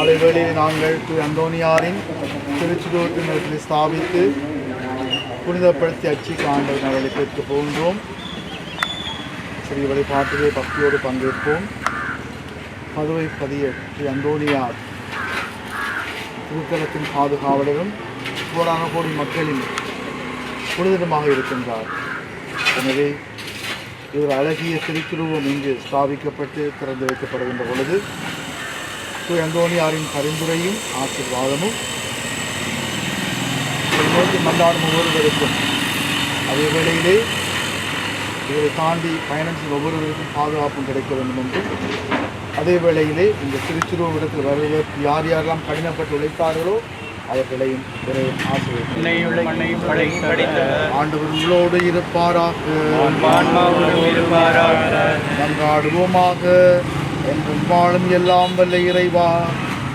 காலை வேளையில் நாங்கள் அந்தோனியாரின் திருச்சுடோட்டினத்தில் ஸ்தாபித்து புனிதப்படுத்தி அச்சிக்கு ஆண்டவர் நகலை பெற்று போகின்றோம். சிறிய வழிபாட்டிலே பக்தியோடு பங்கேற்போம். பதுவை பதிய அந்தோனியார் திருத்தலத்தின் பாதுகாவலரும் கோடான மக்களின் புனிதமாக இருக்கின்றார். எனவே இவர் அழகிய திருச்சுருவம் இங்கு ஸ்தாபிக்கப்பட்டு திறந்து வைக்கப்படுகின்ற பொழுது அந்தோனியாரின் பரிந்துரையும் ஆசீர்வாதமும் நோக்கி மன்றாடும் ஒவ்வொருவருக்கும், அதே வேளையிலே இவரை தாண்டி பயணம் செய்யும் ஒவ்வொருவருக்கும் பாதுகாப்பும் கிடைக்க வேண்டும் என்றும், அதே வேளையிலே இந்த திருச்சுருவத்தில் வருவதற்கு யார் யாரெல்லாம் கடினப்பட்டு உழைத்தார்களோ அவர்களையும் ஆண்டவர் உங்களோடு இருப்பாராக. மன்றாடுவோமாக. என்றும் வாழும் எல்லாம் வல்ல இறைவா,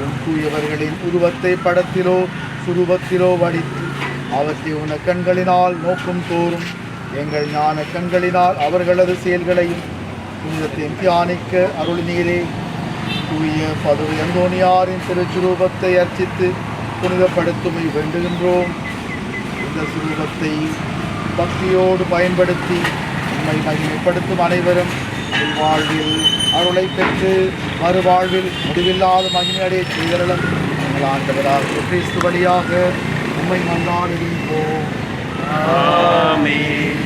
உன் தூயவர்களின் உருவத்தை படத்திலோ சுரூபத்திலோ வடித்து அவற்றை உன கண்களினால் நோக்கும் தோறும் எங்கள் ஞான கண்களினால் அவர்களது செயல்களையும் புனிதத்தையும் தியானிக்க அருள்நீரே. தூய பதுவை அந்தோனியாரின் திருச்சுரூபத்தை அர்ச்சித்து புனிதப்படுத்துமை வேண்டுகின்றோம். இந்த சுரூபத்தை பக்தியோடு பயன்படுத்தி உண்மை மகிமைப்படுத்தும் அனைவரும் வாழ்வில் அருளை பெற்று மறுவாழ்வில் முடிவில்லாத மகிமையடைய செய்தரலும் எங்கள் ஆண்டவராகிய கிறிஸ்து வழியாக உண்மை மன்றாடுகின்றோம். ஆமென்.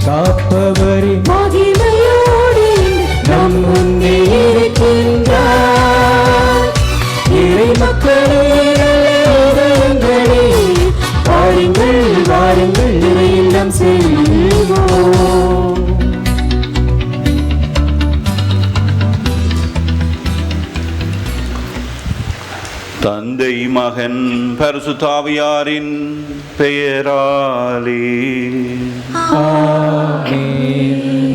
காப்பவரே மகிமையோடு நம் முன்னே இருக்கின்றார். மக்களே வாருங்கள் வாருங்கள் இறையில்லம் செல்வோம். தந்தை மகன் பரிசுத்தாவியாரின் பெயராலே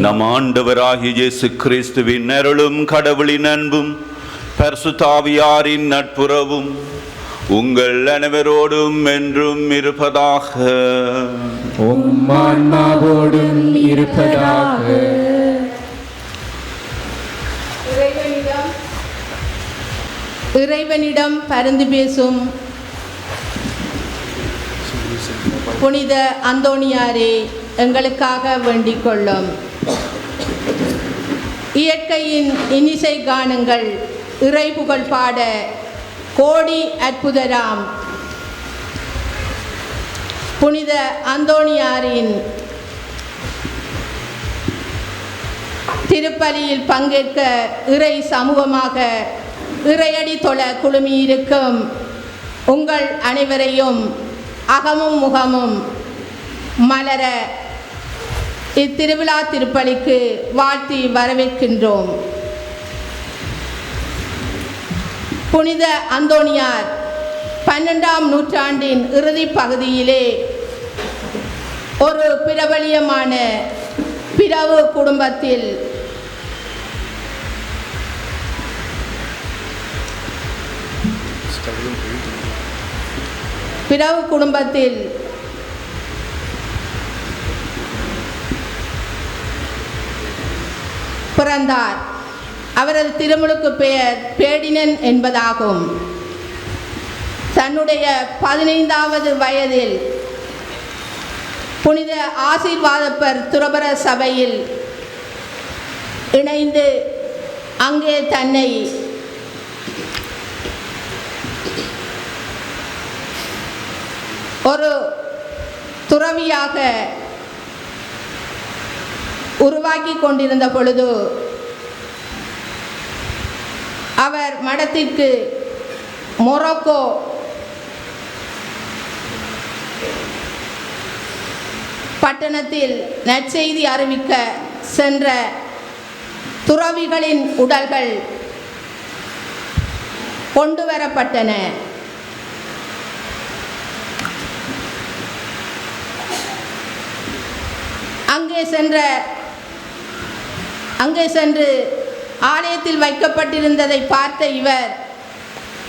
நம் ஆண்டவராகிய இயேசு கிறிஸ்துவின் அருளும் கடவுளின் அன்பும் பரிசுத்தாவியாரின் நட்புறவும் உங்கள் அனைவரோடும் என்றும் இருப்பதாக. உம் ஆன்மாவோடும் இருப்பதாக. இறைவனிடம் பரிந்து பேசும் புனித அந்தோணியாரே, எங்களுக்காக வேண்டிக் கொள்ளும். இயற்கையின் இன்னிசை கானங்கள் இறை புகழ் பாட கோடி அற்புதராம் புனித அந்தோணியாரின் திருப்பலியில் பங்கேற்க இறை சமூகமாக இறையடி தொழ குழுமியிருக்கும் உங்கள் அனைவரையும் அகமும் முகமும் மலர இத்திருவிழா திருப்பலிக்கு வாழ்த்தி வரவேற்கின்றோம். புனித அந்தோணியார் 12ஆம் நூற்றாண்டின் இறுதி பகுதியிலே ஒரு பிரபலியமான பிறவு குடும்பத்தில் பிறந்தார். அவரது திருமுழுக்கு பெயர் பேடினன் என்பதாகும். தன்னுடைய 15வது வயதில் புனித ஆசீர்வாதப்பர் துறவற சபையில் இணைந்து அங்கே தன்னை ஒரு துறவியாக உருவாக்கி கொண்டிருந்த பொழுது அவர் மடத்திற்கு மொரோக்கோ பட்டணத்தில் நற்செய்தி அறிவிக்க சென்ற துறவிகளின் உடல்கள் கொண்டு வரப்பட்டன. அங்கே சென்று ஆலயத்தில் வைக்கப்பட்டிருந்ததை பார்த்த இவர்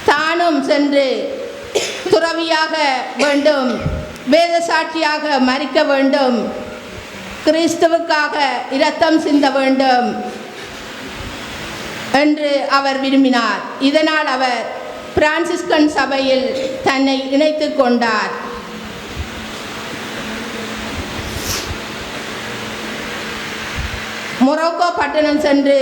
தானும் சென்று துறவியாக வேண்டும், வேத சாட்சியாக மரிக்க வேண்டும், கிறிஸ்துவுக்காக இரத்தம் சிந்த வேண்டும் என்று அவர் விரும்பினார். இதனால் அவர் பிரான்சிஸ்கன் சபையில் தன்னை இணைத்து கொண்டார். மொரோக்கோ பட்டணம் சென்று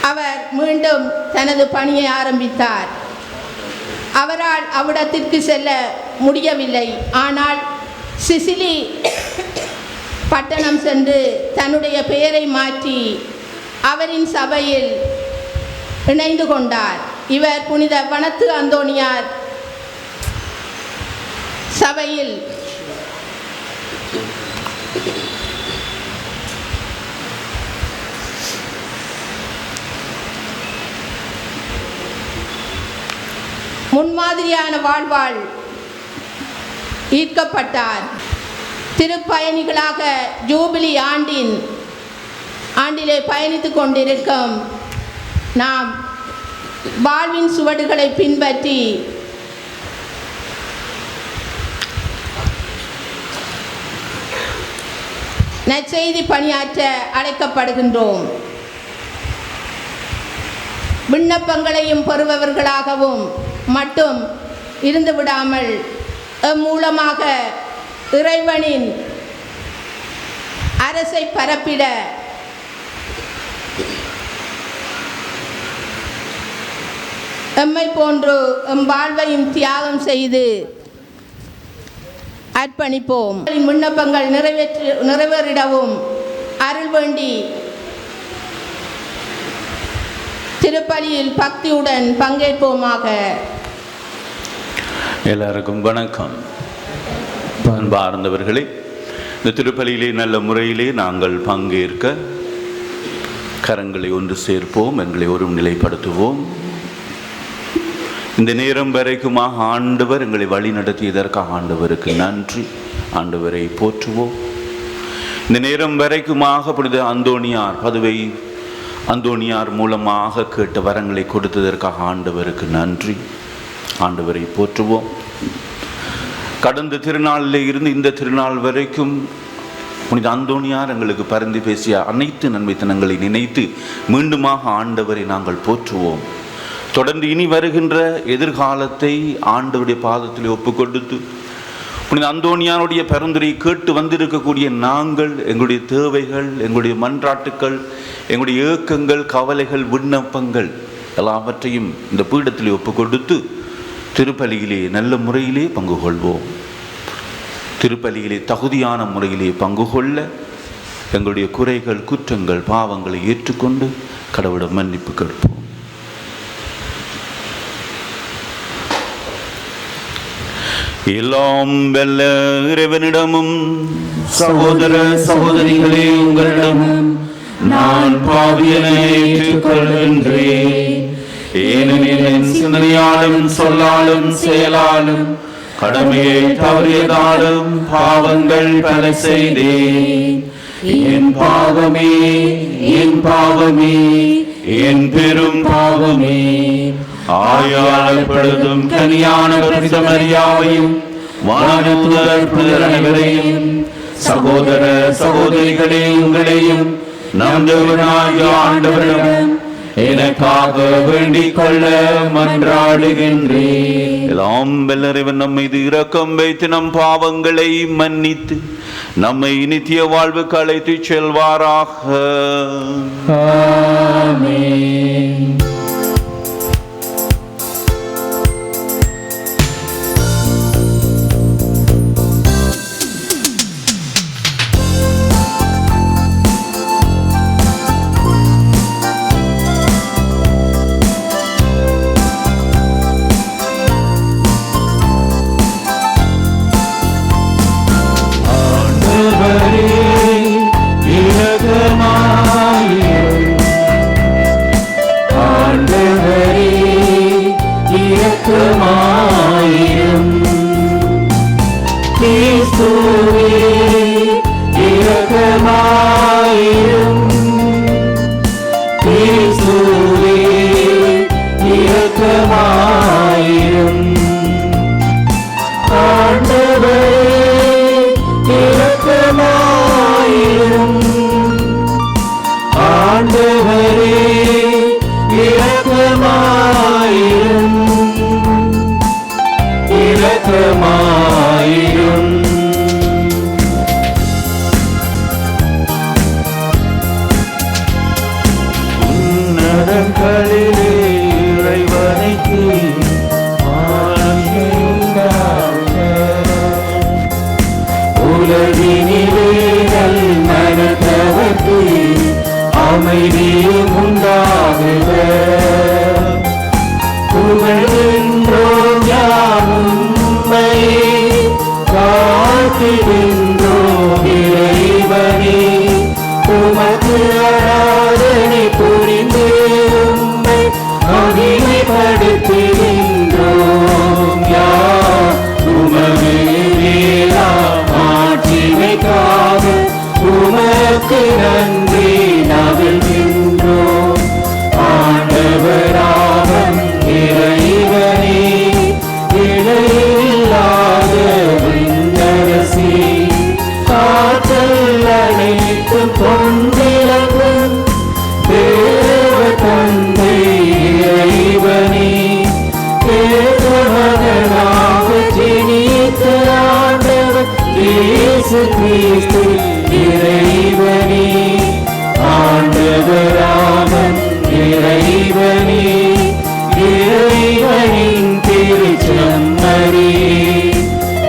அவர் மீண்டும் தனது பணியை ஆரம்பித்தார். அவரால் அவ்விடத்திற்கு செல்ல முடியவில்லை. ஆனால் சிசிலி பட்டணம் சென்று தன்னுடைய பெயரை மாற்றி அவரின் சபையில் இணைந்து கொண்டார். இவர் புனித வனத்து அந்தோணியார் சபையில் முன்மாதிரியான வாழ்வால் ஈர்க்கப்பட்டார். திருப்பயணிகளாக ஜூபிலி ஆண்டிலே பயணித்துக் கொண்டிருக்கும் நாம் வாழ்வின் சுவடுகளை பின்பற்றி நற்செய்தி பணியாற்ற அழைக்கப்படுகின்றோம். விண்ணப்பங்களையும் பெறுபவர்களாகவும் மட்டும் இருந்து விடாமல் மூலமாக இறைவனின் அரசை பரப்பிட எம்மை போன்று எம் வாழ்வையும் தியாகம் செய்து அர்ப்பணிப்போம். விண்ணப்பங்கள் நிறைவேறிடவும் அருள் வேண்டி திருப்பலியில் பக்தியுடன் பங்கேற்போமாக. எல்லாருக்கும் வணக்கம். அன்பார்ந்தவர்களே, இந்த திருப்பலியிலே நல்ல முறையிலே நாங்கள் பங்கேற்க கரங்களை ஒன்று சேர்ப்போம், எங்களை ஒரு நிலைப்படுத்துவோம். இந்த நேரம் வரைக்குமாக ஆண்டவர் எங்களை வழி நடத்தியதற்காக ஆண்டவருக்கு நன்றி. ஆண்டவரை போற்றுவோம். இந்த நேரம் வரைக்குமாக புனித அந்தோணியார் பதுவை அந்தோணியார் மூலமாக கேட்ட வரங்களை கொடுத்ததற்காக ஆண்டவருக்கு நன்றி. ஆண்டவரை போற்றுவோம். கடந்த திருநாளில் இருந்து இந்த திருநாள் வரைக்கும் புனித அந்தோணியார் எங்களுக்கு பரிந்து பேசிய அனைத்து நன்மைத்தனங்களை நினைத்து மீண்டுமாக ஆண்டவரை நாங்கள் போற்றுவோம். தொடர்ந்து இனி வருகின்ற எதிர்காலத்தை ஆண்டவருடைய பாதத்தில் ஒப்புக்கொடுத்து புனித அந்தோணியாருடைய பரிந்துரை கேட்டு வந்திருக்கக்கூடிய நாங்கள் எங்களுடைய தேவைகள், எங்களுடைய மன்றாட்டுக்கள், எங்களுடைய ஏக்கங்கள், கவலைகள், விண்ணப்பங்கள் எல்லாவற்றையும் இந்த பீடத்தில் ஒப்புக்கொடுத்து திருப்பலியிலே நல்ல முறையிலே பங்கு கொள்வோம். திருப்பலியிலே தகுதியான முறையிலே பங்கு கொள்ள எங்களுடைய குறைகள், குற்றங்கள், பாவங்களை ஏற்றுக்கொண்டு கடவுளிடம் மன்னிப்பு கேட்போம். எல்லாம் வெல்ல இறைவனிடமும் சகோதர சகோதரிகளே உங்களிடமும் நான் பாவியனை ஏற்றுக்கொள்கின்றேன். ஏனெனில் என் சிந்தனையாலும் சொல்லாலும் செயலாலும் கடமையை தவறியதாலும் பாவங்கள் பல செய்தேன். என் பாவமே, என் பாவமே, என் பெரும் பாவமே. ஆயாளப்படுத்தும் கனியான பரிசுத்த மரியாவையும் வானதூதர் புனிதர் அனைவரையும் சகோதர சகோதரிகளே உங்களையும் நம் தேவனாகிய ஆண்டவரிடம் எனக்காக வேண்டிக் கொள்ள மன்றாடுகின்றேன். எல்லாம் வல்ல இறைவன் நம் மீது இரக்கம் வைத்து நம் பாவங்களை மன்னித்து நம்மை நித்திய வாழ்வுக்கு அழைத்து செல்வாராக. ஆமென்.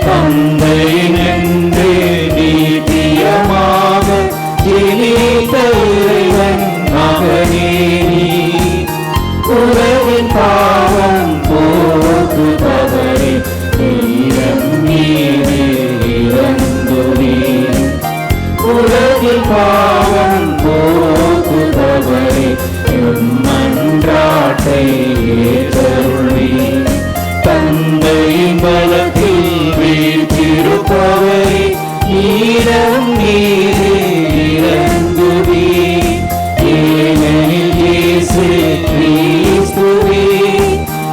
தந்தை நின்று நீதியமாக பாவம் போக்குபவரே மன்றாட்டை ஏற்றருளி தந்தையின் பலத்தில் வீற்றிருப்பவரே நீரம் நீரே இறங்குவே ஏனெனில் இயேசு கிறிஸ்துவே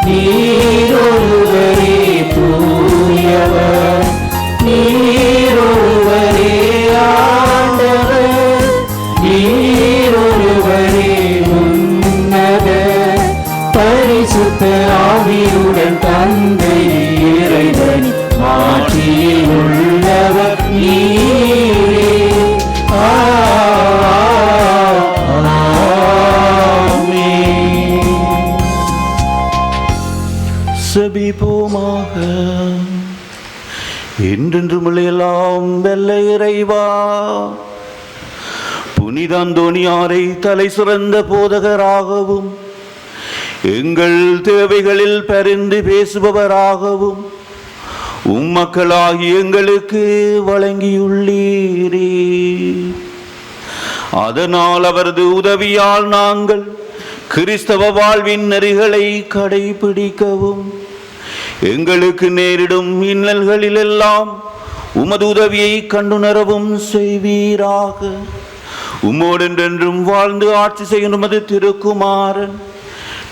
நீரொருவரே தூயவர் நீரொருவரே ஆண்டவர் நீரொருவரே உன்னத பரிசுத்த ஆவியுடன் தந்தை இறைவன் மாற்றியில் உள்ளவர் நீரே. ஆமென். செபிப்போமாக. என்றென்றும் எல்லாம் வெல்ல இறைவா, புனித அந்தோனியாரை தலை சிறந்த போதகராகவும் எங்கள் தேவைகளில் பரிந்து பேசுபவராகவும் உம்மக்களாகி எங்களுக்கு வழங்கியுள்ளீரே. அதனால் அவரது உதவியால் நாங்கள் கிறிஸ்தவ வாழ்வின் நெறிகளை கடைபிடிக்கவும் எங்களுக்கு நேரிடும் இன்னல்களிலெல்லாம் உமது உதவியை கண்டுணரவும் செய்வீராக. உம்மோடென்றும் வாழ்ந்து ஆட்சி செய்யும் உமது திருக்குமாரன்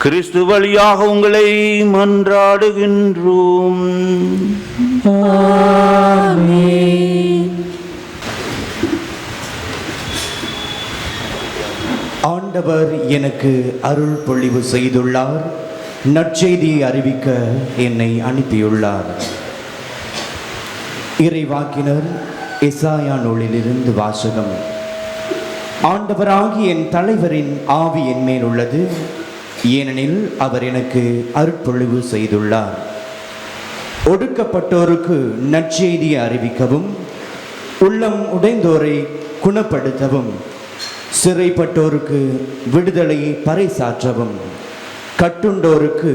கிறிஸ்து வழியாக உங்களை மன்றாடுகின்றோம். ஆண்டவர் எனக்கு அருள் பொழிவு செய்துள்ளார். நற்செய்தியை அறிவிக்க என்னை அனுப்பியுள்ளார். இறைவாக்கினர் எசாயா நூலிலிருந்து வாசகம். ஆண்டவராகிய என் தலைவரின் ஆவி என் மேல் உள்ளது, ஏனெனில் அவர் எனக்கு அருட்பொழிவு செய்துள்ளார். ஒடுக்கப்பட்டோருக்கு நற்செய்தியை அறிவிக்கவும், உள்ளம் உடைந்தோரை குணப்படுத்தவும், சிறைப்பட்டோருக்கு விடுதலையை பறைசாற்றவும், கட்டுண்டோருக்கு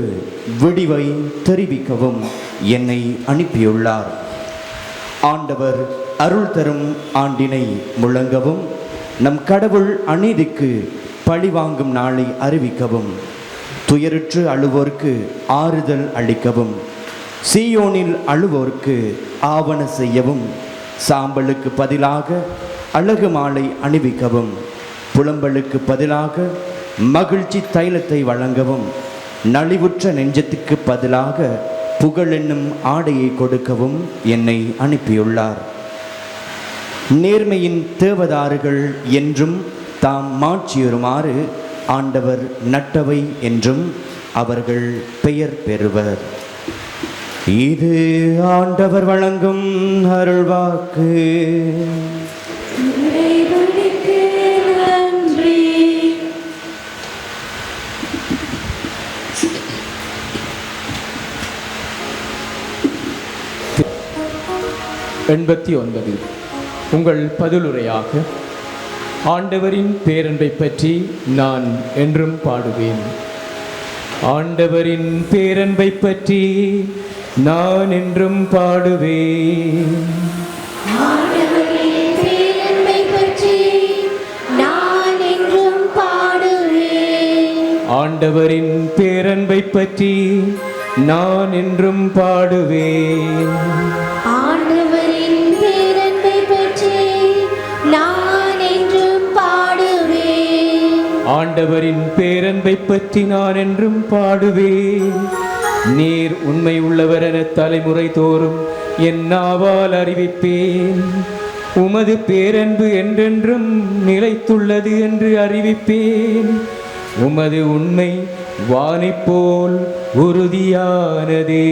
விடிவை தெரிவிக்கவும் என்னை அனுப்பியுள்ளார். ஆண்டவர் அருள் தரும் ஆண்டினை முழங்கவும், நம் கடவுள் அநீதிக்கு பழிவாங்கும் நாளை அறிவிக்கவும், துயருற்று அழுவோர்க்கு ஆறுதல் அளிக்கவும், சீயோனில் அழுவோர்க்கு ஆவண செய்யவும், சாம்பலுக்கு பதிலாக அழகு மாலை அணிவிக்கவும், புலம்பலுக்கு பதிலாக மகிழ்ச்சி தைலத்தை வழங்கவும், நலிவுற்ற நெஞ்சத்துக்கு பதிலாக புகழ் என்னும் ஆடையை கொடுக்கவும் என்னை அனுப்பியுள்ளார். நேர்மையின் தேவதாறுகள் என்றும் தாம் மாட்சியுறுமாறு ஆண்டவர் நட்டவை என்றும் அவர்கள் பெயர் பெறுவர். இது ஆண்டவர் வழங்கும் அருள்வாக்கு. நன்றி. 89. உங்கள் பதிலுரையாக, ஆண்டவரின் பேரன்பை பற்றி நான் என்றும் பாடுவேன். ஆண்டவரின் பேரன்பை பற்றி நான் என்றும் பாடுவேன். ஆண்டவரின் பேரன்பை பற்றி நான் என்றும் பாடுவேன். ஆண்டவரின் பேரன்பை பற்றி நான் என்றும் பாடுவேன். ஆண்டவரின் பேரன்பை பற்றி நான் என்றும் பாடுவேன். ஆண்டவரின் பேரன்பை பற்றி நான் என்றும் பாடுவேன். நீர் உண்மை உள்ளவர் என தலைமுறை தோறும் என் நாவால் அறிவிப்பேன். உமது பேரன்பு என்றென்றும் நிலைத்துள்ளது என்று அறிவிப்பேன். உமது உண்மை வானைப் போல் உறுதியானதே.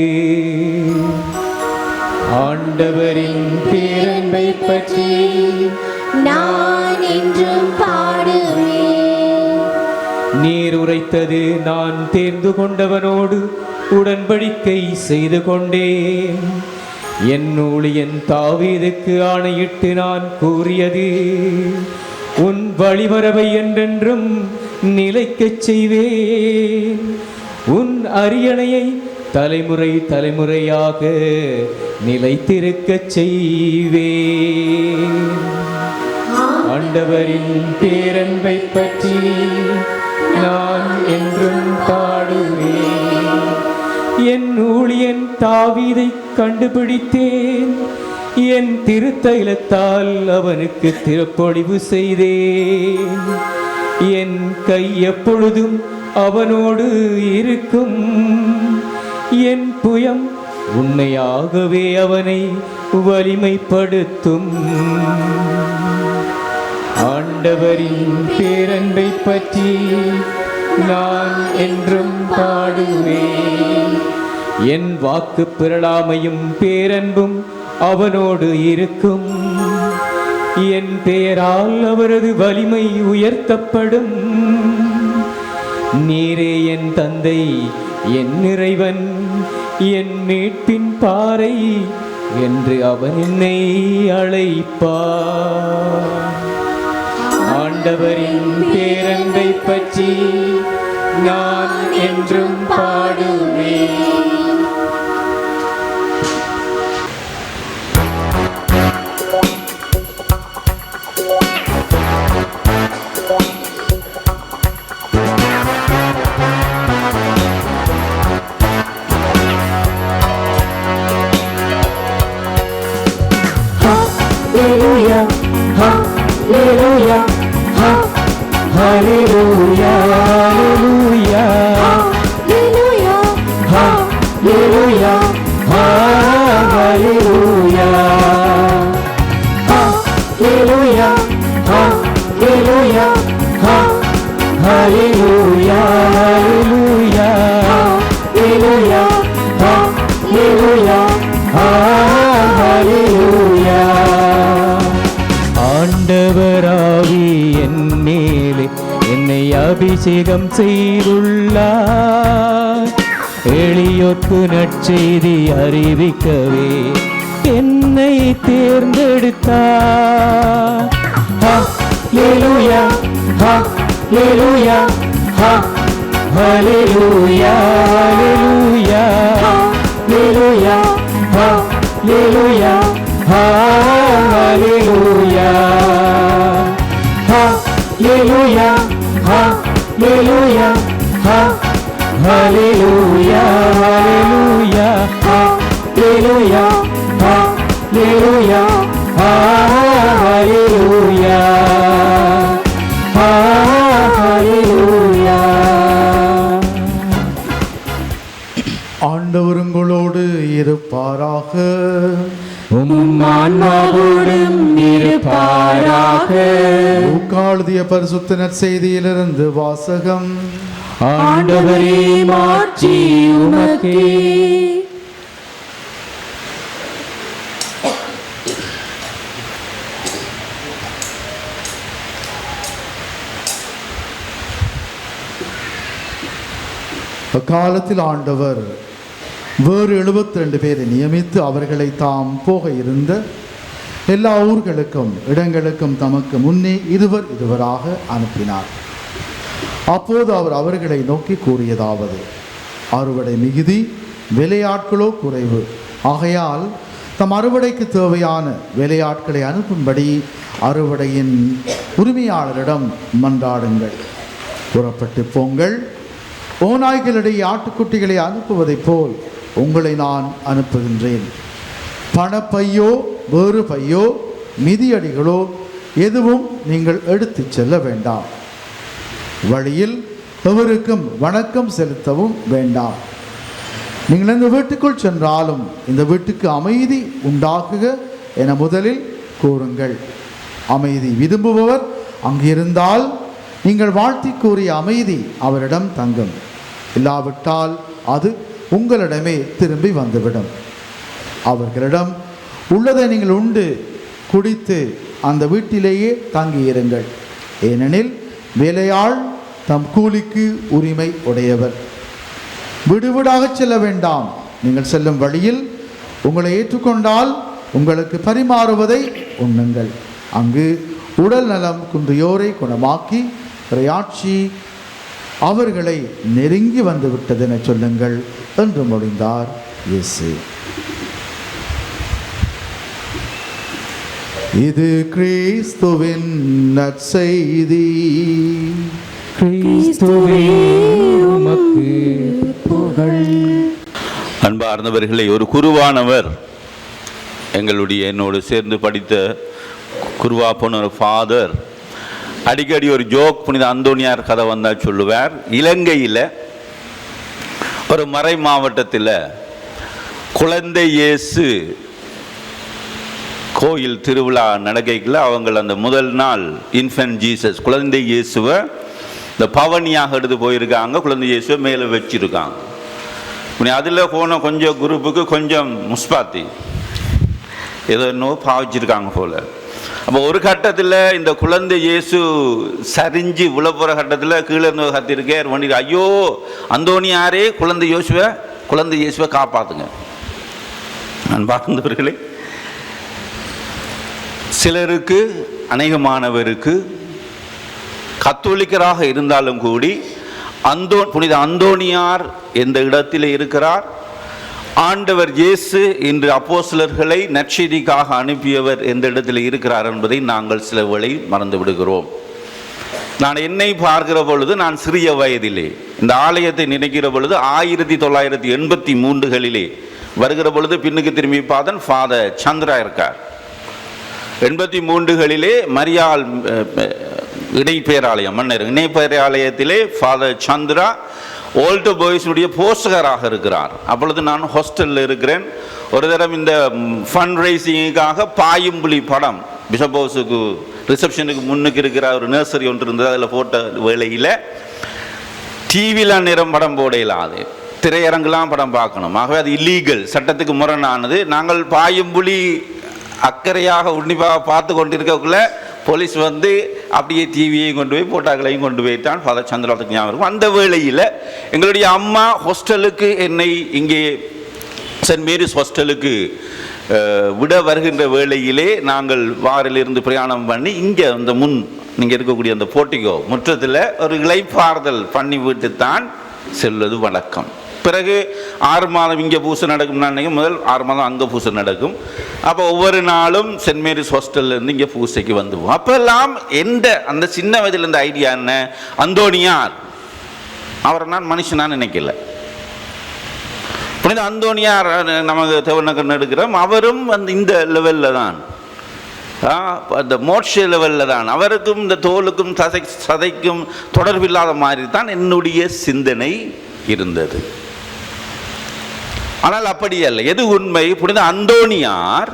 ஆண்டவரின் பேரன்பை பற்றி நான் என்றும் பாடுவேன். நீர் உரைத்தது நான் தேர்ந்து கொண்டவனோடு உடன்படிக்கை செய்து கொண்டேன். என் ஊழியன் தாவீதுக்கு ஆணையிட்டு நான் கூறியது, உன் வழிமரபை என்றென்றும் நிலைக்கச் செய்வேன். உன் அரியணையை தலைமுறை தலைமுறையாக நிலைத்திருக்கச் செய்வேன். ஆண்டவரின் பேரன்பை பற்றி நான் என்றும் பாடுவேன். என் ஊழியன் தாவீதை கண்டுபிடித்தேன், என் திருத்தைலத்தால் அவனுக்கு திருப்பொழிவு செய்தேன். என் கை எப்பொழுதும் அவனோடு இருக்கும், என் புயம் உண்மையாகவே அவனை வலிமைப்படுத்தும். ஆண்டவரின் பேரன்பை பற்றி நான் என்றும் பாடுவேன். என் வாக்கு பிறழாமையும் பேரன்பும் அவனோடு இருக்கும், என் பெயரால் அவரது வலிமை உயர்த்தப்படும். நீரே என் தந்தை, என் இறைவன், என் மீட்பின் பாறை என்று அவன் என்னை அழைப்பார். ஆண்டவரின் பேரன்பை பற்றி நான் என்றும் பாடுவேன். ஆண்டவராவி என் மேலே என்னை அபிஷேகம் செய்துள்ளார். எளியோர்க்கு நற்செய்தி அறிவிக்கவே என்னை தேர்ந்தெடுத்தார். ஹல்லேலூயா, ஹல்லேலூயா, ஹல்லேலூயா, ஹல்லேலூயா, ஹல்லேலூயா, ஹல்லேலூயா, ஹல்லேலூயா, ஹல்லேலூயா, ஹல்லேலூயா, ஹல்லேலூயா, ஹல்லேலூயா, ஹல்லேலூயா, ஹல்லேலூயா, ஹல்லேலூயா, ஹல்லேலூயா. ஆண்டவர் உங்களோடு இருப்பாராக. உம் ஆன்மாவோடும் இருப்பாராக. லூக்காளுதிய பரிசுத்த நற்செய்தியிலிருந்து வாசகம். ஆண்டவரே மாட்சி உமக்கே. அக்காலத்தில் ஆண்டவர் வேறு 72 பேரை நியமித்து அவர்களை தாம் போக இருந்த எல்லா ஊர்களுக்கும் இடங்களுக்கும் தமக்கு முன்னே இருவராக அனுப்பினார். அப்போது அவர் அவர்களை நோக்கி கூறியதாவது: அறுவடை மிகுதி, வேலையாட்களோ குறைவு. ஆகையால் தம் அறுவடைக்கு தேவையான வேலையாட்களை அனுப்பும்படி அறுவடையின் உரிமையாளரிடம் மன்றாடுங்கள். புறப்பட்டு போங்கள். ஓநாய்களிடையே ஆட்டுக்குட்டிகளை அனுப்புவதைப் போல் உங்களை நான் அனுப்புகின்றேன். பணப்பையோ வேறு பையோ மிதியடிகளோ எதுவும் நீங்கள் எடுத்துச் செல்ல வேண்டாம். வழியில் எவருக்கும் வணக்கம் செலுத்தவும் வேண்டாம். நீங்கள் இந்த வீட்டுக்குள் சென்றாலும் இந்த வீட்டுக்கு அமைதி உண்டாகுக என முதலில் கூறுங்கள். அமைதி விரும்புபவர் அங்கிருந்தால் நீங்கள் வாழ்த்தி கூறிய அமைதி அவரிடம் தங்கும். இல்லாவிட்டால் அது உங்களிடமே திரும்பி வந்துவிடும். அவர்களிடம் உள்ளதை நீங்கள் உண்டு குடித்து அந்த வீட்டிலேயே தங்கியிருங்கள். ஏனெனில் வேலையாள் தம் கூலிக்கு உரிமை உடையவர். வீடு வீடாக செல்ல வேண்டாம். நீங்கள் செல்லும் வழியில் உங்களை ஏற்றுக்கொண்டால் உங்களுக்கு பரிமாறுவதை உண்ணுங்கள். அங்கு உடல் நலம் குன்றியோரை குணமாக்கி இறையாட்சி அவர்களை நெருங்கி வந்துவிட்டது என சொல்லுங்கள் என்று மொழிந்தார் இயேசு. இது கிறிஸ்துவின் நற்செய்தி. கிறிஸ்துவே உமக்கு புகழ். அன்பார்ந்தவர்களே, ஒரு குருவானவர் என்னோடு சேர்ந்து படித்த குருவா போன ஒரு ஃபாதர் அடிக்கடி ஒரு ஜோக் புனித அந்தோனியார் கதை வந்தால் சொல்லுவார். இலங்கையில் ஒரு மறை மாவட்டத்தில் குழந்தை இயேசு கோயில் திருவிழா நடக்கையில் அவங்க அந்த முதல் நாள் இன்ஃபென்ட் ஜீசஸ் குழந்தை இயேசுவை இந்த பவனியாக எடுத்து போயிருக்காங்க. குழந்தை இயேசுவை மேலே வச்சிருக்காங்க. அதில் போன கொஞ்சம் குரூப்புக்கு கொஞ்சம் முஸ்பாத்தி ஏதோ இன்னும் பாவிச்சிருக்காங்க போல். அப்போ ஒரு கட்டத்தில் இந்த குழந்தை இயேசு சரிஞ்சு விழப்போகிற கட்டத்தில் கீழே இருந்து கத்திருக்கார் வண்டி, ஐயோ அந்தோனியாரே குழந்தை இயேசுவை காப்பாற்றுங்க. நான் பார்த்தவர்களே, சிலருக்கு அநேகமானவருக்கு கத்தோலிக்கராக இருந்தாலும் கூடி புனித அந்தோனியார் எந்த இடத்தில் இருக்கிறார், ஆண்டவர் இயேசு இன்று அப்போஸ்தலர்களை நற்செய்திக்காக அனுப்பியவர் எந்த இடத்தில் இருக்கிறார் என்பதை நாங்கள் சில வேளை மறந்து விடுகிறோம். நான் என்னை பார்க்கிற பொழுது, நான் சிறிய வயதிலே இந்த ஆலயத்தை நினைக்கிற பொழுது 1983 வருகிற பொழுது பின்னுக்கு திரும்பி பார்த்தன் ஃபாதர் சந்திரா இருக்கார். 83 மரியாள் இணைப்பேராலயம் மன்னர் இணைப்பேராலயத்திலே ஃபாதர் சந்திரா ஓல்டு பாய்ஸுடைய போஸ்டராக இருக்கிறார். அப்பொழுது நான் ஹாஸ்டலில் இருக்கிறேன். ஒரு தடவை இந்த ஃபண்ட் ரைசிங்குக்காக பாயும்புலி படம் பிஷப் ஹவுஸுக்கு ரிசப்ஷனுக்கு முன்னுக்கு இருக்கிற ஒரு நர்சரி ஒன்று இருந்தது. அதில் போட்ட வேளையில் டிவியில் நேரம் படம் போட இல்லாது, திரையரங்குலாம் படம் பார்க்கணும். ஆகவே அது இல்லீகல், சட்டத்துக்கு முரணானது. நாங்கள் பாயும்புலி அக்கறையாக உன்னிப்பாக பார்த்து கொண்டிருக்கக்குள்ள போலீஸ் வந்து அப்படியே டிவியையும் கொண்டு போய் போட்டாக்களையும் கொண்டு போயிட்டான். ஃபாதர் சந்திரத்துக்கு ஞாபகம் இருக்கும். அந்த வேளையில் எங்களுடைய அம்மா ஹாஸ்டலுக்கு என்னை இங்கே சென்ட் மேரிஸ் ஹாஸ்டலுக்கு விட வருகின்ற வேளையிலே நாங்கள் வாரிலிருந்து பிரயாணம் பண்ணி இங்கே அந்த நீங்கள் இருக்கக்கூடிய அந்த போர்ட்டிகோ முற்றத்தில் ஒரு இளைப்பாறுதல் பண்ணி விட்டு தான் செல்வது வழக்கம். பிறகு 6 மாதம் இங்கே பூசை நடக்கும். நான் முதல் 6 மாதம் அங்கே பூசை நடக்கும். அப்போ ஒவ்வொரு நாளும் சென்ட் மேரிஸ் ஹாஸ்டல்லேருந்து இங்கே பூசைக்கு வந்துவோம். அப்போல்லாம் அந்த சின்ன வயதில் இருந்த ஐடியா என்ன, அந்தோனியார் அவரை நான் மனுஷனாக நினைக்கல. புனித அந்தோனியார் நமக்கு தேவநகர் எடுக்கிறோம். அவரும் இந்த லெவலில் தான், அந்த மோட்ச லெவலில் தான். அவருக்கும் இந்த தோலுக்கும் சதைக்கும் தொடர்பில்லாத மாதிரி தான் என்னுடைய சிந்தனை இருந்தது. ஆனால் அப்படி அல்ல. எது உண்மை? புனித அந்தோனியார்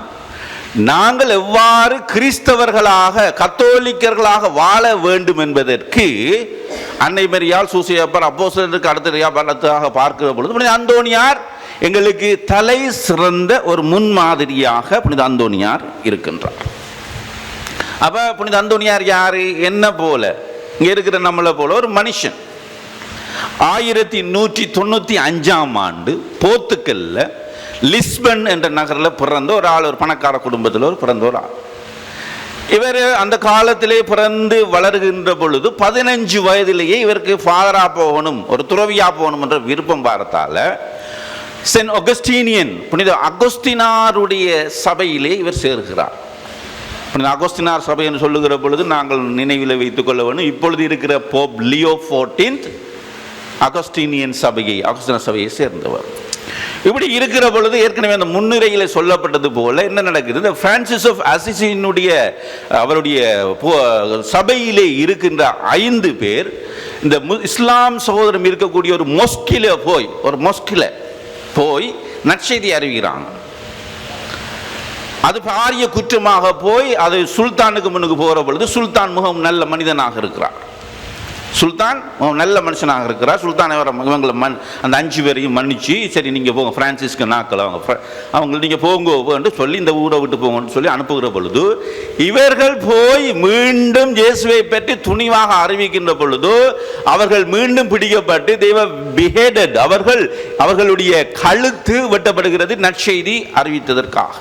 நாங்கள் எவ்வாறு கிறிஸ்தவர்களாக கத்தோலிக்கர்களாக வாழ வேண்டும் என்பதற்கு அன்னை மரியாள் சூசையப்பர் அப்போஸ்தலருக்கு அடுத்ததாக பார்க்கிற பொழுது புனித அந்தோனியார் எங்களுக்கு தலை சிறந்த ஒரு முன்மாதிரியாக புனித அந்தோனியார் இருக்கின்றார். அப்ப புனித அந்தோனியார் யாரு? என்ன போல, இங்க இருக்கிற நம்மளை போல ஒரு மனுஷன். 1195 போர்த்துக்கல்ல லிஸ்பன் என்ற நகரில் பிறந்த ஒரு ஆள், ஒரு பணக்கார குடும்பத்தில் பிறந்த ஒரு ஆள். இவர் அந்த காலத்திலே பிறந்து வளர்கின்ற பொழுது 15 வயதிலேயே இவருக்கு ஃபாதரா போகணும், ஒரு துறவியா போகணும் என்ற விருப்பம் பார்த்தால சென்ட் அகஸ்டீனியன் புனித அகஸ்தினாருடைய சபையிலே இவர் சேர்கிறார். புனித அகஸ்தினார் சபை என்று சொல்லுகிற பொழுது நாங்கள் நினைவில் வைத்துக் கொள்ள வேண்டும், இப்பொழுது இருக்கிற போப் லியோ 14 அகஸ்டீனியன் அகஸ்தின சபையை சேர்ந்தவர். இப்படி இருக்கிற பொழுது ஏற்கனவே அந்த முன்னுரையில் சொல்லப்பட்டது போல என்ன நடக்குது, இந்த பிரான்சிஸ் ஆஃப் அசிசியினுடைய அவருடைய சபையிலே இருக்கின்ற 5 பேர் இந்த இஸ்லாம் சகோதரம் இருக்கக்கூடிய ஒரு மொஸ்கில போய் நற்செய்தி அறிவிக்கிறாங்க. அது பாரிய குற்றமாக போய் அது சுல்தானுக்கு முன்னுக்கு போகிற பொழுது சுல்தான் மிகவும் நல்ல மனிதனாக இருக்கிறார். சுல்தான் நல்ல மனுஷனாக இருக்கிறார். சுல்தான் இவங்களை அந்த 5 பேரையும் மன்னிச்சு, சரி நீங்கள் போங்க, பிரான்சிஸ்க்கு நாக்கள் அவங்க நீங்கள் போங்க சொல்லி இந்த ஊரை விட்டு போங்கன்னு சொல்லி அனுப்புகிற பொழுது இவர்கள் போய் மீண்டும் இயேசுவை பற்றி துணிவாக அறிவிக்கின்ற பொழுது அவர்கள் மீண்டும் பிடிக்கப்பட்டு பிஹேடட், அவர்களுடைய கழுத்து வெட்டப்படுகிறது நற்செய்தி அறிவித்ததற்காக.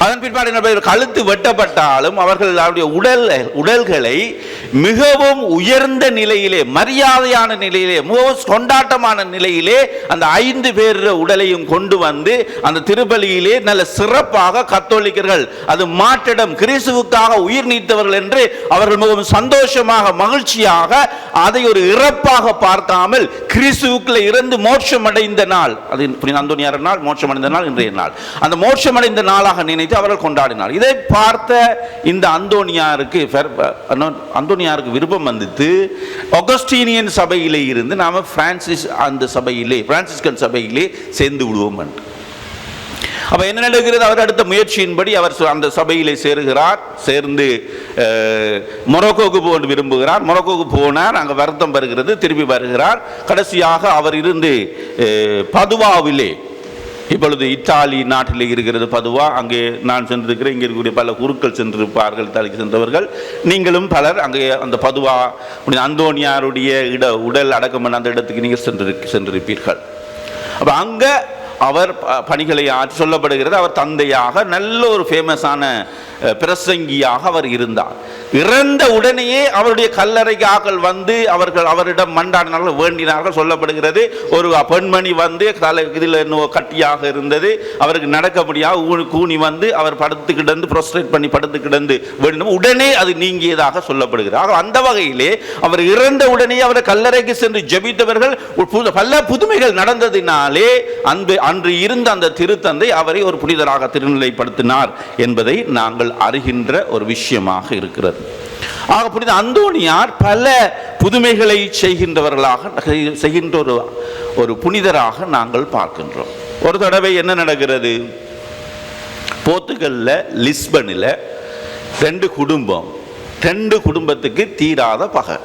அதன் பிற்பாடு கழுத்து வெட்டப்பட்டாலும் அவர்கள் அவருடைய உடல்களை மிகவும் உயர்ந்த நிலையிலே, மரியாதையான நிலையிலே, மிகவும் கொண்டாட்டமான நிலையிலே அந்த 5 பேர் உடலையும் கொண்டு வந்து அந்த திருப்பலியிலே நல்ல சிறப்பாக கத்தோலிக்கர்கள், அது மாற்றிடம் கிறிஸ்துவுக்காக உயிர் நீத்தவர்கள் என்று அவர்கள் மிகவும் சந்தோஷமாக மகிழ்ச்சியாக அதை ஒரு இறப்பாக பார்க்காமல் கிறிஸ்துவுக்குள்ள இருந்து மோட்சம் அடைந்த நாள், அது அந்தோனியார் நாள், மோட்சம் அடைந்த நாள் இன்றைய நாள், அந்த மோட்சம் அடைந்த நாளாக நினைத்து அவர்கள் கொண்டாடினார். இதை பார்த்த இந்த அந்தோனியாருக்கு விருப்பம் வந்துட்டு ஆகஸ்டீனியன் சபையிலே இருந்து நாம பிரான்சிஸ்கன் சபையிலே சேர்ந்து விடுவோம் என்று. அப்ப என்ன நடக்கிறது? அவர் அடுத்த முயற்சியின்படி அவர் அந்த சபையிலே சேருகிறார். சேர்ந்து மொரோக்கோவுக்கு போக விரும்புகிறார். மொரோக்கோவுக்கு போனார், அங்கே வருத்தம் வருகிறது, திரும்பி வருகிறார். கடைசியாக அவர் இருந்து பதுவாவிலே, இப்பொழுது இத்தாலி நாட்டில் இருக்கிறது பதுவா, அங்கே நான் சென்றிருக்கிறேன், இங்கே இருக்கக்கூடிய பல குருக்கள் சென்றிருப்பார்கள், இத்தாலிக்கு சென்றவர்கள், நீங்களும் பலர் அங்கே அந்த பதுவா அந்தோனியாருடைய உடல் அடக்கம் பண்ண அந்த இடத்துக்கு நீங்கள் சென்றிருப்பீர்கள். அப்போ அங்கே அவர் பணிகளை ஆற்றி சொல்லப்படுகிறது. அவர் தந்தையாக நல்ல ஒரு ஃபேமஸான பிரசங்கியாக அவர் இருந்தார். இறந்த உடனேயே அவருடைய கல்லறைக்கு ஆக்கள் வந்து அவரிடம் மண்டாடினார்கள், வேண்டினார்கள். சொல்லப்படுகிறது ஒரு பெண்மணி வந்து இதில் கட்டியாக இருந்தது, அவருக்கு நடக்க முடியாது, கூனி வந்து அவர் படுத்து கிடந்து ப்ரோஸ்ட்ரேட் பண்ணி படுத்து கிடந்து வேண்டும், உடனே அது நீங்கியதாக சொல்லப்படுகிறது. அந்த வகையிலே அவர் இறந்த உடனே அவர் கல்லறைக்கு சென்று ஜெபித்தவர்கள் பல புதுமைகள் நடந்ததினாலே அன்று இருந்த அந்த திருத்தந்தை அவரை ஒரு புனிதராக திருநிலைப்படுத்தினார் என்பதை நாங்கள் அறிகின்ற ஒரு விஷயமாக இருக்கிறது. ஆக புனித அந்தோனியார் பல புதுமைகளை செய்கின்ற ஒரு புனிதராக நாங்கள் பார்க்கின்றோம். ஒரு தடவை என்ன நடக்கிறது? போர்த்துகல்ல லிஸ்பனில் 2 குடும்பத்துக்கு தீராத பகை.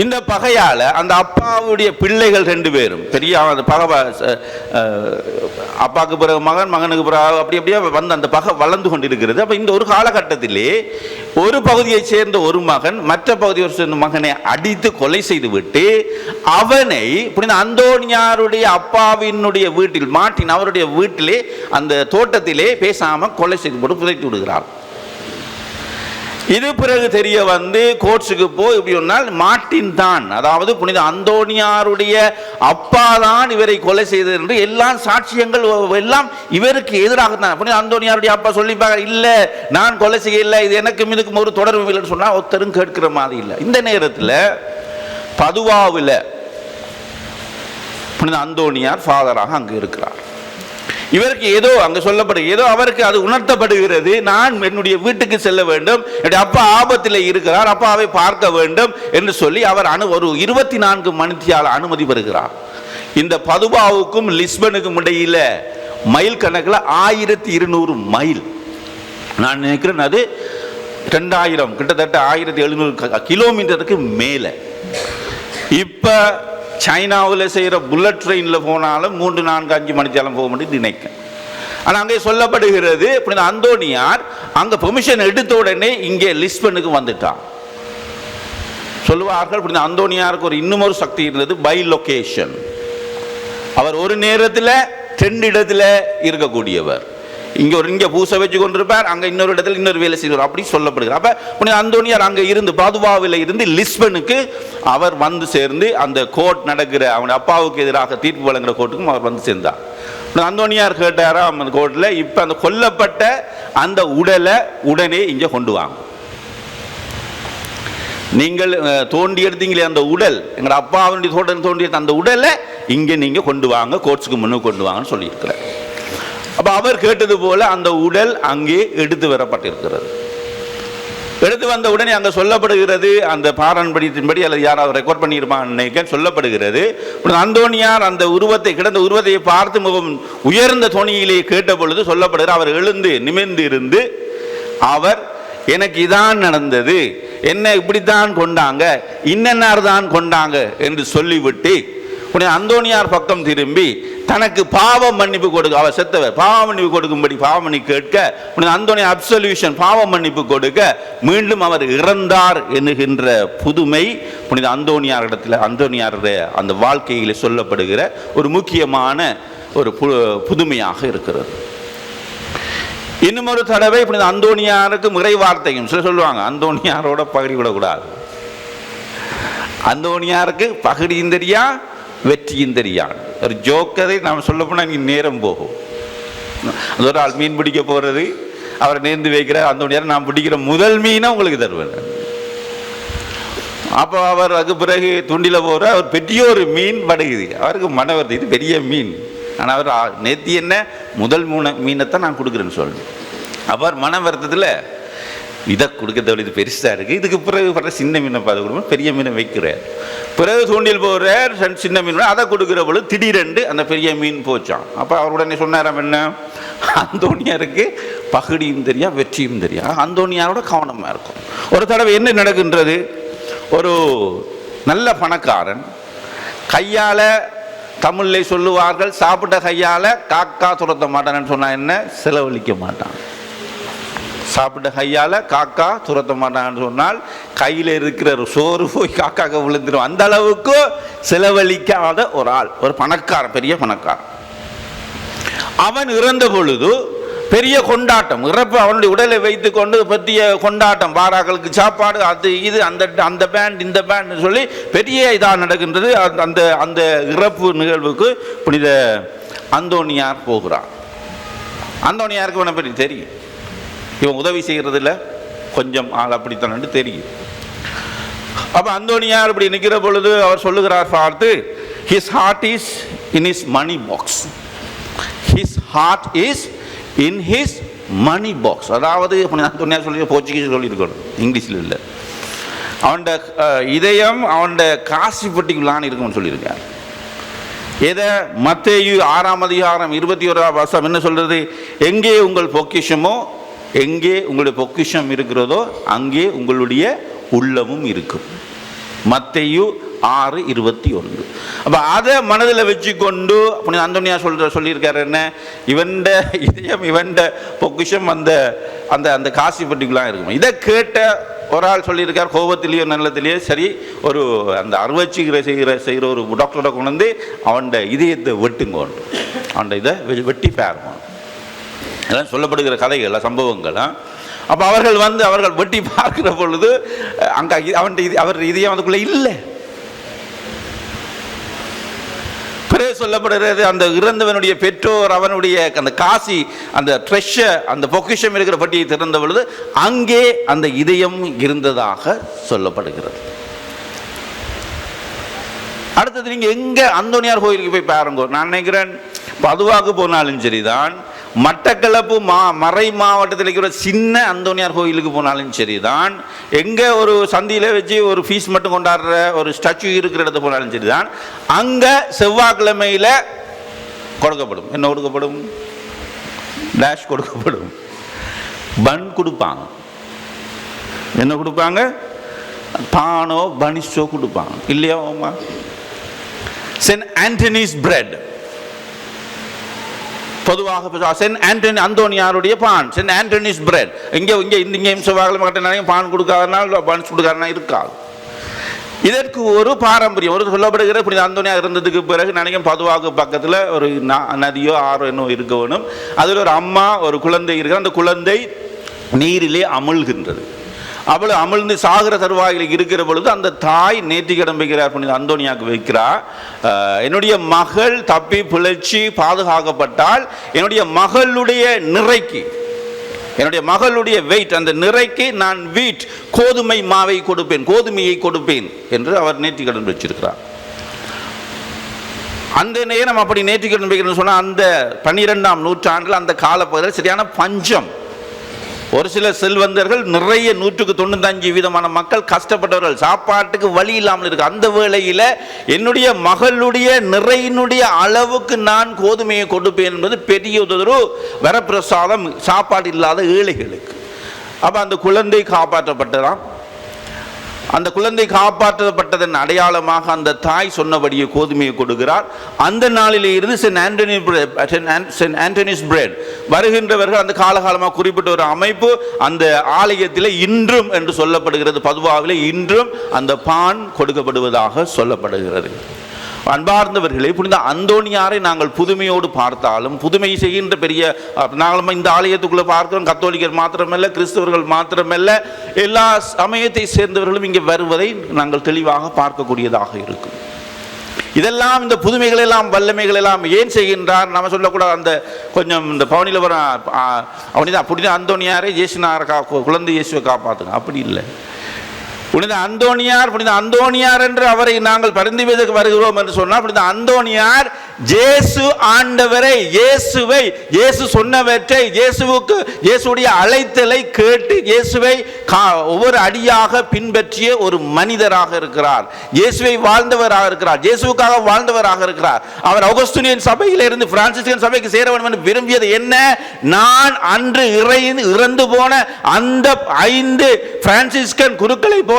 இந்த பகையால் அந்த அப்பாவுடைய பிள்ளைகள் 2 பேரும் பெரிய அந்த பகை, அப்பாவுக்கு பிறகு மகன், மகனுக்கு பிறகு அப்படியே வந்து அந்த பகை வளர்ந்து கொண்டிருக்கிறது. அப்போ இந்த ஒரு காலகட்டத்திலே ஒரு பகுதியை சேர்ந்த ஒரு மகன் மற்ற பகுதியை சேர்ந்த மகனை அடித்து கொலை செய்து விட்டு அவனை புனித அந்தோனியாருடைய அப்பாவினுடைய வீட்டில் மார்ட்டின் அவருடைய வீட்டிலே அந்த தோட்டத்திலே பேசாமல் கொலை செய்து போட்டு புதைத்து விடுகிறார். இது பிறகு தெரிய வந்து கோர்ட்ஸுக்கு போய் இப்படி சொன்னால் மார்ட்டின் தான், அதாவது புனித அந்தோனியாருடைய அப்பா தான் இவரை கொலை செய்தது என்று எல்லா சாட்சியங்கள் எல்லாம் இவருக்கு எதிராக தான். புனித அந்தோனியாருடைய அப்பா சொல்லிப்பாங்க, இல்லை நான் கொலை செய்யலை, இது எனக்கும் இதுக்கும் ஒரு தொடர்பு இல்லைன்னு சொன்னால் ஒருத்தரும் கேட்கிற மாதிரி இல்லை. இந்த நேரத்தில் பதுவாவில் புனித அந்தோனியார் ஃபாதராக அங்கே இருக்கிறார். இவருக்கு ஏதோ அங்கே சொல்லப்படுகிறது, ஏதோ அவருக்கு அது உணர்த்தப்படுகிறது, நான் என்னுடைய வீட்டுக்கு செல்ல வேண்டும், என்னுடைய அப்பா ஆபத்தில் இருக்கிறார், அப்பாவை பார்க்க வேண்டும் என்று சொல்லி அவர் ஒரு 24 மணித்தியால அனுமதி பெறுகிறார். இந்த பதுவாவுக்கும் லிஸ்பனுக்கும் இடையில மைல் கணக்கில் 1200 மைல். நான் நினைக்கிறேன் அது 2000 கிட்டத்தட்ட 1700 கிலோமீட்டருக்கு மேலே. இப்போ சைனாவில் செய்கிற புல்லட் ட்ரெயினில் போனாலும் 3, 4, 5 மணித்தாலும் போக முடியும் நினைக்கிறேன். ஆனால் அங்கே சொல்லப்படுகிறது புனித அந்தோனியார் அங்கே பெர்மிஷன் எடுத்த உடனே இங்கே லிஸ்பனுக்கு வந்துட்டார். சொல்லுவார்கள் புனித அந்தோனியாருக்கு இன்னும் சக்தி இருந்தது, பை லொகேஷன். அவர் ஒரு நேரத்தில் 2 இடத்துல இருக்கக்கூடியவர். இங்கே பூசை வச்சு கொண்டிருப்பார், அங்கே இன்னொரு இடத்துல இன்னொரு வேலை செய்வார், அப்படி சொல்லப்படுகிறார். அப்போ புனித அந்தோனியார் அங்கே இருந்து பதுவாவில் இருந்து லிஸ்பனுக்கு அவர் வந்து சேர்ந்து அந்த கோர்ட் நடக்கிற அவன் அப்பாவுக்கு எதிராக தீர்ப்பு வழங்குகிற கோர்ட்டுக்கும் அவர் வந்து சேர்ந்தார். அந்தோனியார் கேட்டாராம் அந்த கோர்ட்டில், இப்போ அந்த கொல்லப்பட்ட அந்த உடலை உடனே இங்கே கொண்டு வாங்க, நீங்கள் தோண்டி எடுத்தீங்களே அந்த உடல், எங்களோட அப்பாவுடைய தோண்டி எடுத்த அந்த உடலை இங்கே நீங்கள் கொண்டு வாங்க, கோர்ட்ஸுக்கு முன்னுக்கு கொண்டு வாங்கன்னு சொல்லியிருக்கிறார். அப்போ அவர் கேட்டது போல அந்த உடல் அங்கே எடுத்து வரப்பட்டிருக்கிறது. எடுத்து வந்த உடனே அங்கே சொல்லப்படுகிறது, அந்த பாரம்பரியத்தின்படி அல்லது யாராவது ரெக்கார்ட் பண்ணியிருப்பான்னு சொல்லப்படுகிறது, அந்தோனியார் அந்த உருவத்தை கிடந்த உருவத்தை பார்த்து மிகவும் உயர்ந்த தொனியிலே கேட்ட பொழுது சொல்லப்படுகிறது, அவர் எழுந்து நிமிர்ந்து இருந்து அவர் எனக்கு இதான் நடந்தது, என்ன இப்படித்தான் கொண்டாங்க, இன்னென்னார் தான் கொண்டாங்க என்று சொல்லிவிட்டு அந்தோனியார் பக்கம் திரும்பி தனக்கு பாவ மன்னிப்பு கொடுக்க, அவர் செத்தவர் பாவ மன்னிப்பு கொடுக்கும்படி பாவ மன்னிப்பு கேட்க, அந்தோனியார் அப்சல்யூஷன் பாவ மன்னிப்பு கொடுக்க, மீண்டும் அவர் இறந்தார் என்கின்ற புதுமை புனித அந்தோனியாரிடத்தில் அந்தோனியாருடைய அந்த வாழ்க்கையில் சொல்லப்படுகிற ஒரு முக்கியமான ஒரு புதுமையாக இருக்கிறது. இன்னும் ஒரு தடவை இப்படி அந்தோணியாருக்கு முறை வார்த்தையும் சில சொல்லுவாங்க, அந்தோணியாரோட பகடி விடக்கூடாது. அந்தோணியாருக்கு பகடியும் தெரியா வெற்றியும் தெரியாது. ஒரு ஜோக்கரை நாம் சொல்ல போனால் நீ நேரம் போகும். அது ஒரு ஆள் மீன் பிடிக்க போகிறது, அவரை நேர்ந்து வைக்கிற அந்தோணியார் நான் பிடிக்கிற முதல் மீனை உங்களுக்கு தருவேன். அப்போ அவர் அதுக்கு பிறகு துண்டில் போகிற அவர் பெரிய ஒரு மீன் படுகுது, அவருக்கு மன வருது இது பெரிய மீன், ஆனால் அவர் நேர்த்தி என்ன முதல் மீனைத்தான் நான் கொடுக்குறேன்னு சொல்லணும். அவர் மன வருத்தத்தில் இதை கொடுக்கறத இது பெருசாக இருக்குது, இதுக்கு பிறகு படுற சின்ன மீனை பார்த்து கொடுப்போம், பெரிய மீனை வைக்கிறார். பிறகு தூண்டில் போகிறார், சின்ன மீன் அதை கொடுக்குற பொழுது திடீரென்று அந்த பெரிய மீன் போச்சான். அப்போ அவர் உடனே சொன்னாராம், என்ன அந்தோணியாருக்கு பகுடியும் தெரியா வெற்றியும் தெரியா. அந்தோணியாரோட கவனமாக இருக்கும். ஒரு தடவை என்ன நடக்கின்றது, ஒரு நல்ல பணக்காரன் கையால் தமிழில் சொல்லுவார்கள், சாப்பிட்ட கையால் காக்கா துரத்த மாட்டான்னு சொன்னால் என்ன, செலவழிக்க மாட்டான். சாப்பிட்ட கையால் காக்கா துரத்த மாட்டான்னு சொன்னால் கையில் இருக்கிற சோறு போய் காக்காக்க விழுந்துடும். அந்த அளவுக்கு செலவழிக்காத ஒரு ஆள், ஒரு பணக்காரன், பெரிய பணக்காரன். அவன் இறந்த பொழுது பெரிய கொண்டாட்டம், இறப்பு அவனுடைய உடலை வைத்து கொண்டு பெரிய கொண்டாட்டம், பாராக்களுக்கு சாப்பாடு, அது இது, அந்த பேண்ட் இந்த பேண்ட் சொல்லி பெரிய இதாக நடக்கின்றது. அந்த அந்த இறப்பு நிகழ்வுக்கு புனித அந்தோணியார் போகிறார். அந்தோணியாருக்கு இவனை பற்றி தெரியும், இவன் உதவி செய்கிறதில்ல கொஞ்சம் ஆள் அப்படித்தான் தெரியும். அப்போ அந்தோணியார் இப்படி நிற்கிற பொழுது அவர் சொல்லுகிறார், பார்த்து, his heart is in his money box. His heart is in his money box. அதாவது அந்தோணியார் சொல்லி போர்ச்சுகீஸ் சொல்லியிருக்கணும், இங்கிலீஷில் இல்லை. அவனோட இதயம் அவனோட காசு பெட்டிக்குள்ளான்னு இருக்கும்னு சொல்லியிருக்கார். எதை மத்தேயு 6ஆம் அதிகாரம் 21ஆம் வசனம் என்ன சொல்றது, எங்கே உங்கள் பொக்கிஷமோ, எங்கே உங்களுடைய பொக்கிஷம் இருக்கிறதோ அங்கே உங்களுடைய உள்ளமும் இருக்கும். மத்தேயு 6:21. அப்போ அதை மனதில் வச்சு கொண்டு அந்தோணியார் சொல்லியிருக்காரு என்ன, இவன்ட இதயம் இவன்ட பொக்கிஷம் அந்த அந்த அந்த காசி பட்டிக்குலாம் இருக்கும். இதை கேட்ட ஒரு ஆள் சொல்லியிருக்கார், கோபத்திலேயோ நல்லத்திலேயோ சரி, ஒரு அந்த அறுவச்சிக்கிற செய்கிற ஒரு டாக்டரோட கொண்டு வந்து அவனோட இதயத்தை வெட்டுங்கோண்டு, அவனோட இதை வெட்டி பாருங்க. இதெல்லாம் சொல்லப்படுகிற கதைகள் சம்பவங்கள்லாம். அப்போ அவர்கள் வெட்டி பார்க்கிற பொழுது அங்கே அவர் இதயம் அதுக்குள்ளே இல்லை. பிறகு சொல்லப்படுகிறது, அந்த இறந்தவனுடைய பெற்றோர் அவனுடைய அந்த காசி அந்த ட்ரெஷர் அந்த பொக்கிஷம் இருக்கிற பட்டியை திறந்த பொழுது அங்கே அந்த இதயம் இருந்ததாக சொல்லப்படுகிறது. அடுத்தது நீங்கள் எங்கே அந்தோணியார் கோயிலுக்கு போய் பாருங்க. நான் நினைக்கிறேன் பதுவாக்கு போனாலும் சரிதான், மட்டக்களப்பு மறை மாவட்டத்தில் இருக்கிற சின்ன அந்தோணியார் கோயிலுக்கு போனாலும் சரிதான், எங்கே ஒரு சந்தியில் வச்சு ஒரு ஃபீஸ் மட்டும் கொண்டாடுற ஒரு ஸ்டாச்சு இருக்கிற இடத்துல போனாலும் சரிதான், அங்கே செவ்வாய்க்கிழமையில் கொடுக்கப்படும். என்ன கொடுக்கப்படும்? டேஷ் கொடுக்கப்படும், பன் கொடுப்பாங்க. என்ன கொடுப்பாங்க? பானோ பனிஷோ கொடுப்பாங்க, இல்லையா? சென்ட் ஆண்டனிஸ் பிரெட், பொதுவாக சென்ட் ஆண்டனி அந்தோணியாருடைய பான், சென்ட் ஆண்டனிஸ் பிரெட். இங்கேயும் செவ்வாய்க்கிழமை கட்ட பான் கொடுக்காதனால பன்ஸ் கொடுக்காதனா இருக்காது. இதற்கு ஒரு பாரம்பரியம், ஒரு சொல்லப்படுகிற புனித அந்தோணியார் இருந்ததுக்கு பிறகு நினைக்கும் பதுவாக்கு பக்கத்தில் ஒரு நதியோ ஆறோ என்னோ இருக்க வேணும். அதில் ஒரு அம்மா ஒரு குழந்தை இருக்கிற, அந்த குழந்தை நீரிலே அமிழ்கின்றது. அவள் அமிழ்ந்து சாகிற தருவாயில் இருக்கிற பொழுது அந்த தாய் நேர்த்திக்கடன் வைக்கிறார், புனித அந்தோணியாருக்கு வைக்கிறார். என்னுடைய மகள் தப்பி பிழைச்சி பாதுகாக்கப்பட்டால் என்னுடைய மகளுடைய நிறைக்கு, என்னுடைய மகளுடைய வெயிட் அந்த நிறைக்கு நான் வீட் கோதுமை மாவை கொடுப்பேன், கோதுமையை கொடுப்பேன் என்று அவர் நேர்த்திக்கடன் வச்சிருக்கிறார். அந்த நேரம் அப்படி நேர்த்திக்கடன் வைக்கிறேன்னு சொன்னால் அந்த 12ஆம் நூற்றாண்டில் அந்த காலப்பகுதியில் சரியான பஞ்சம். ஒரு சில செல்வந்தர்கள் நிறைய 195% மக்கள் கஷ்டப்பட்டவர்கள், சாப்பாட்டுக்கு வழி இல்லாமல் இருக்கு. அந்த வேளையில் என்னுடைய மகளுடைய நிறையினுடைய அளவுக்கு நான் கோதுமையை கொடுப்பேன் என்பது பெரிய ஒரு வரப்பிரசாதம் சாப்பாடு இல்லாத ஏழைகளுக்கு. அப்போ அந்த குழந்தை காப்பாற்றப்பட்டதாம். அந்த குழந்தை காப்பாற்றப்பட்டதன் அடையாளமாக அந்த தாய் சொன்னபடியே கோதுமையை கொடுக்கிறார். அந்த நாளிலே இருந்து சென்ட் ஆண்டனிஸ் பிரெட் வருகின்றவர்கள் அந்த காலகாலமாக குறிப்பிட்ட ஒரு அமைப்பு அந்த ஆலயத்தில் இன்றும் என்று சொல்லப்படுகிறது. பதுவாவிலே இன்றும் அந்த பான் கொடுக்கப்படுவதாக சொல்லப்படுகிறது. அன்பார்ந்தவர்களே, புனித அந்தோணியாரை நாங்கள் புதுமையோடு பார்த்தாலும், புதுமை செய்கின்ற பெரிய நாங்களும் இந்த ஆலயத்துக்குள்ளே பார்க்கிறோம். கத்தோலிக்கர் மாத்திரமல்ல, கிறிஸ்தவர்கள் மாத்திரமல்ல, எல்லா சமயத்தை சேர்ந்தவர்களும் இங்கே வருவதை நாங்கள் தெளிவாக பார்க்கக்கூடியதாக இருக்கும். இதெல்லாம் இந்த புதுமைகள் எல்லாம் வல்லமைகள் எல்லாம் ஏன் செய்கின்றார்? நம்ம சொல்லக்கூடாது. அந்த கொஞ்சம் இந்த பவனியில் வர அவனிதான் புனித அந்தோணியாரை இயேசுனாரை குழந்தை இயேசுவை காப்பாற்றுங்க, அப்படி இல்லை. புனித அந்தோணியார் என்று அவரை நாங்கள் பரிந்துரைக்க வருகிறோம் என்று சொன்னால், புனித அந்தோணியார் இயேசு ஆண்டவரை, இயேசு சொன்னவற்றை, இயேசுடைய அழைத்தலை கேட்டு இயேசுவை ஒவ்வொரு அடியாக பின்பற்றிய ஒரு மனிதராக இருக்கிறார். இயேசுவை வாழ்ந்தவராக இருக்கிறார், இயேசுக்காக வாழ்ந்தவராக இருக்கிறார். அவர் அவுகஸ்தீனியன் சபையில் இருந்து பிரான்சிஸ்கன் சபைக்கு சேர வேண்டும் என்று விரும்பியது என்ன? நான் அன்று இறந்து போன அந்த 5 பிரான்சிஸ்கன் குருக்களை போல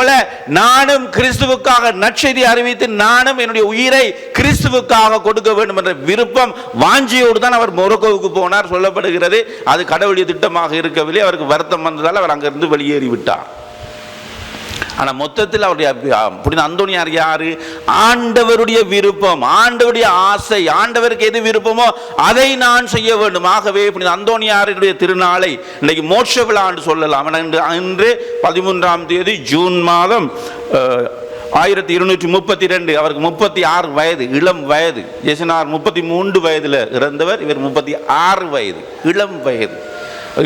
நானும் கிறிஸ்துவுக்காக நற்செய்தி அறிவித்து நானும் என்னுடைய உயிரை கிறிஸ்துவுக்காக கொடுக்க வேண்டும் என்ற விருப்பம், வாஞ்சியோடு தான் அவர் மொரோக்கோவுக்கு போனார் சொல்லப்படுகிறது. அது கடவுளுடைய திட்டமாக இருக்கவில்லை. அவருக்கு வருத்தம் வந்ததால் அவர் அங்கிருந்து வெளியேறிவிட்டார். ஆனால் மொத்தத்தில் அவருடைய புனித அந்தோணியார் யாரு? ஆண்டவருடைய விருப்பம், ஆண்டவருடைய ஆசை, ஆண்டவருக்கு எது விருப்பமோ அதை நான் செய்ய வேண்டும். ஆகவே புனித அந்தோணியாருடைய திருநாளை இன்றைக்கு மோட்ச விழா என்று சொல்லலாம். இன்று 13ஆம் தேதி ஜூன் மாதம் 1232, அவருக்கு 36 வயது, இளம் வயது. இயேசுனார் 33 வயதில் இறந்தவர், இவர் 36 வயது, இளம் வயது.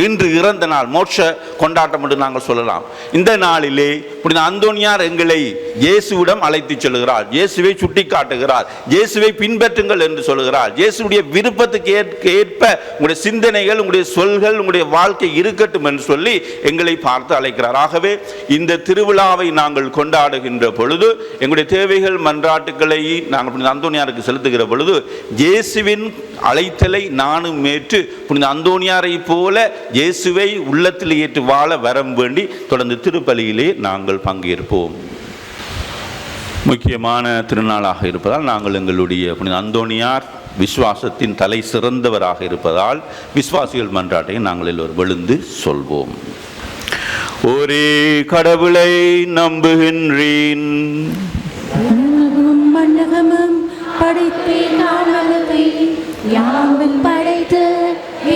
இன்று இறந்த நாள், மோட்ச கொண்டாட்டம் என்று நாங்கள் சொல்லலாம். இந்த நாளிலே புனித அந்தோணியார் எங்களை இயேசுவிடம் அழைத்து செல்கிறார், இயேசுவை சுட்டி காட்டுகிறார், இயேசுவை பின்பற்றுங்கள் என்று சொல்கிறார். இயேசுடைய விருப்பத்துக்கு ஏற்ப உங்களுடைய சிந்தனைகள், உங்களுடைய சொல்கள், உங்களுடைய வாழ்க்கை இருக்கட்டும் என்று சொல்லி எங்களை பார்த்து அழைக்கிறார். ஆகவே இந்த திருவிழாவை நாங்கள் கொண்டாடுகின்ற பொழுது எங்களுடைய தேவைகள், மன்றாட்டுக்களை நாங்கள் புனித அந்தோணியாருக்கு செலுத்துகிற பொழுது இயேசுவின் அழைத்தலை நானும் ஏற்று புனித அந்தோணியாரை போல இயேசுவை உள்ளத்தில் ஏற்று வாழ வரம் வேண்டி தொடர்ந்து திருப்பலியிலே நாங்கள் பங்கேற்போம். முக்கியமான திருநாளாக இருப்பதால் நாங்கள் எங்களுடைய புனித அந்தோணியார் விசுவாசத்தின் தலை சிறந்தவராக இருப்பதால் விசுவாசிகள் மன்றாட்டை நாங்கள் எல்லோரும் விழுந்து சொல்வோம். ஒரே கடவுளை நம்புகின்றேன், மன்னகமும் படைப்பே காணலை யாவும் படைத்து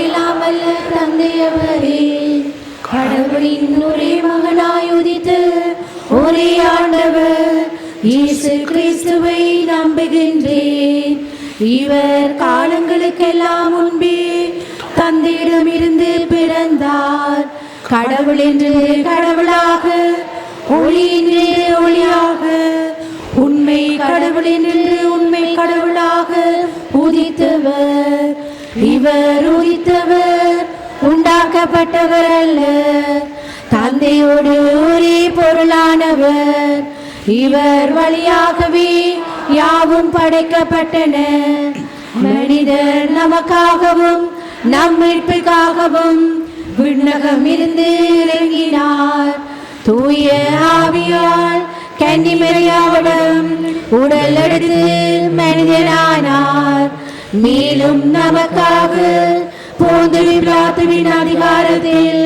இல்லாமல்ல தந்தையவரே, கடவுளின் ஒரே மகனாய் உதித்து ஒரே ஆண்டவர் இயேசு கிறிஸ்துவை நம்புகின்றேன். இவர் காலங்களுக்கெல்லாம் முன்பே தந்தையிடமிருந்து பிறந்தார். கடவுள் என்று கடவுளாக, ஒளி என்று ஒளியாக, உண்மை கடவுள் என்று உண்மை கடவுளாக உதித்தவர். இவர் உதித்தவர், உண்டாக்கப்பட்டவர் அல்ல, தந்தையோடு ஒரே பொருளானவர். இவர் வழியாகவே யாவும் படைக்கப்பட்டன. மனிதர் நமக்காகவும் நம் மீட்புக்காகவும் விண்ணகம் இருந்து இறங்கினார். தூய ஆவியால் கன்னிமரியாவிடம் உடல் எடுத்து மனிதனானார். மேலும் நமக்காக போந்தரி பிலாத்துவின் அதிகாரத்தில்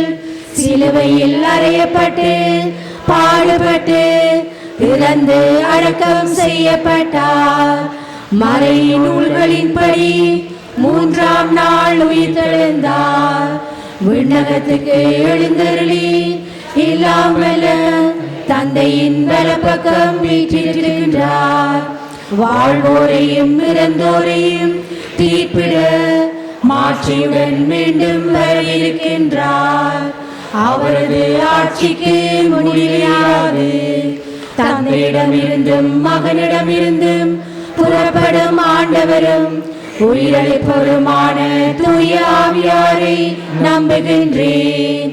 சிலுவையில் அறையப்பட்டு பாடுபட்டு இறந்து அடக்கம் செய்யப்பட்டார். மறை நூல்களின்படி 3ஆம் நாள் உயிர்த்தெழுந்தார். விண்ணகத்துக்கு எழுந்தருளி இல்லாமல் தந்தையின் வலப்பக்கம் வீற்றிருக்கின்றார். வாழ்வோரையும் இறந்தோரையும் தீர்ப்பிட மாற்றியுடன் மீண்டும் வரவிருக்கின்றார். அவரது ஆட்சிக்கு முடியாது. தந்தையிடமிருந்தும் மகனிடமிருந்தும் புறப்படும் ஆண்டவரும் உயிரளிப்பவருமான தூய ஆவியாரை நம்புகின்றேன்.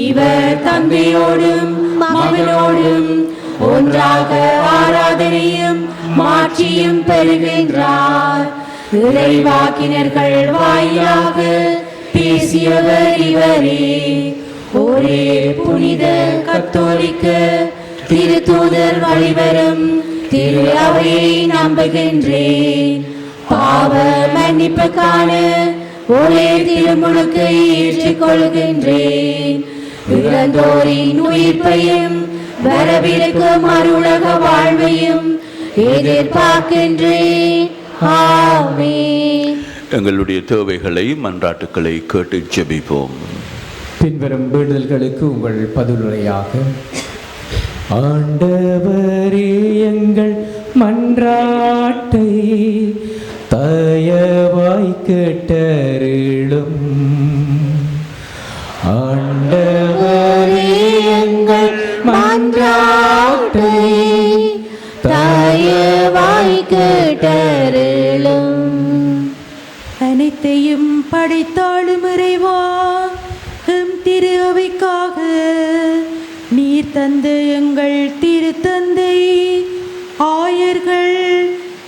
இவர் தந்தையோடும் மகனோடும் ஒன்றாக ஆராதனையும் மாட்சியும் பெறுகின்றார். இறைவாக்கினர்கள் வாயிலாக பேசியவர் இவரே. ஒரே புனித கத்தோலிக்க திருத்தூதர் வழிவரும் திரு அவையை நம்புகின்றேன். பாவ மன்னிப்புக்கான ஒரே திருமுழுக்கை ஏற்றுக்கொள்கின்றேன். இறந்தோரின் உயிர்ப்பையும் வரவிருக்கும் அருளக வாழ்வையும் எதிர்பார்க்கின்றேன். ஆமென். எங்களுடைய தேவைகளை மன்றாட்டுக்களை கேட்டு ஜெபிப்போம். பின்வரும் வேண்டுதல்களுக்கு உங்கள் பதிலுரையாக: ஆண்டவரே எங்கள் மன்றாட்டை தயவாய் கேட்டருளும். ஆண்டவரே எங்கள் மன்றாட்டை தயவாய் கேட்டருளும். அனைத்தையும் படைத்தாளும் இறைவா, எம் திரு அவைக்காக நீர் தந்த எங்கள் திருத்தந்தை, ஆயர்கள்,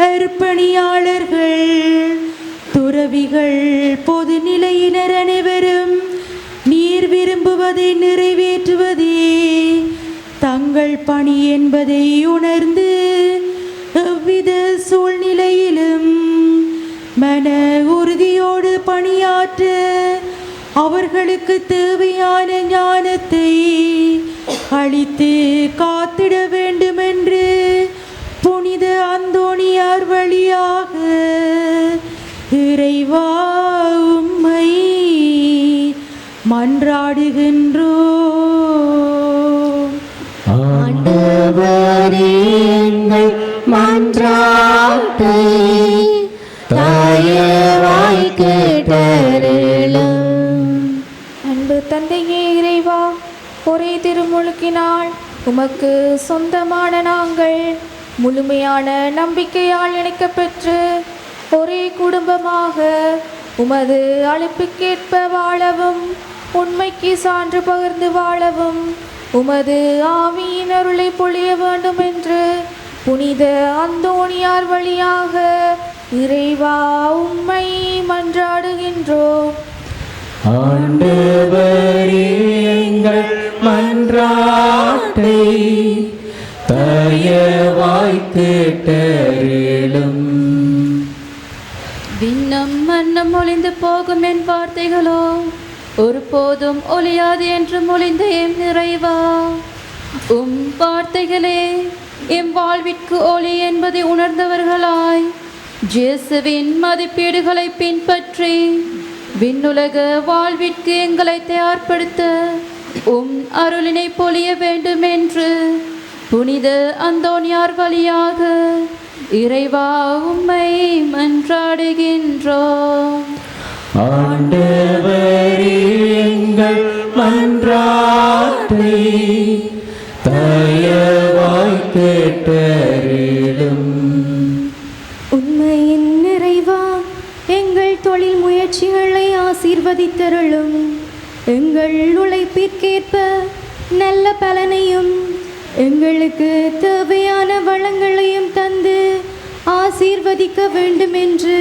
அர்ப்பணியாளர்கள், துறவிகள், பொதுநிலையினர் அனைவரும் நீர் விரும்புவதை நிறைவேற்றுவதே தங்கள் பணி என்பதை உணர்ந்து எவ்வித சூழ்நிலையிலும் மன உறுதியோடு பணியாற்ற அவர்களுக்கு தேவையான ஞானத்தை அளித்து காத்திட வேண்டுமென்று புனித அந்தோணியார் வழியாக இறைவா உம்மை மன்றாடுகின்றோம். ஆண்டவரே எங்கள் மன்றாட்டை தயவாய் கேட்டருளும். அன்பு தந்தையே இறைவா, ஒரே திருமுழுக்கினால் உமக்கு சொந்தமான நாங்கள் முழுமையான நம்பிக்கையால் இணைக்கப்பெற்று ஒரே குடும்பமாக உமது அழைப்புக்கேற்ப வாழவும், உண்மைக்கு சான்று பகிர்ந்து வாழவும் உமது ஆவியின் அருளை பொழிய வேண்டும் என்று புனித அந்தோணியார் வழியாக இறைவா உம்மை மன்றாடுகின்றோம். ஆண்டவரே எங்கள் மன்றாட்டை தயவாய் கேட்டருளும். விண்ணம் மன்னம் ஒளிந்து போகும் என் வார்த்தைகளோ ஒருபோதும் ஒளியாது என்று மொழிந்த எம் இறைவா, உம் வார்த்தைகளே எம் வாழ்விற்கு ஒளி என்பதை உணர்ந்தவர்களாய் இயேசுவின் மதிப்பீடுகளை பின்பற்றி விண்ணுலக வாழ்விற்கு எங்களை தயார்படுத்த உம் அருளினை பொழிய வேண்டும் என்று புனித அந்தோணியார் வழியாக இறைவா உம்மை மன்றாடுகின்றோம். ஆண்டவரே எங்கள் மன்றாட்டை தயவாய் கேட்டருளும். உண்மையின் நிறைவா, எங்கள் தொழில் முயற்சிகளை ஆசீர்வதித்தருளும். எங்கள் உழைப்பிற்கேற்ப நல்ல பலனையும் எங்களுக்கு தேவையான வளங்களையும் தந்து ஆசீர்வதிக்க வேண்டும் என்று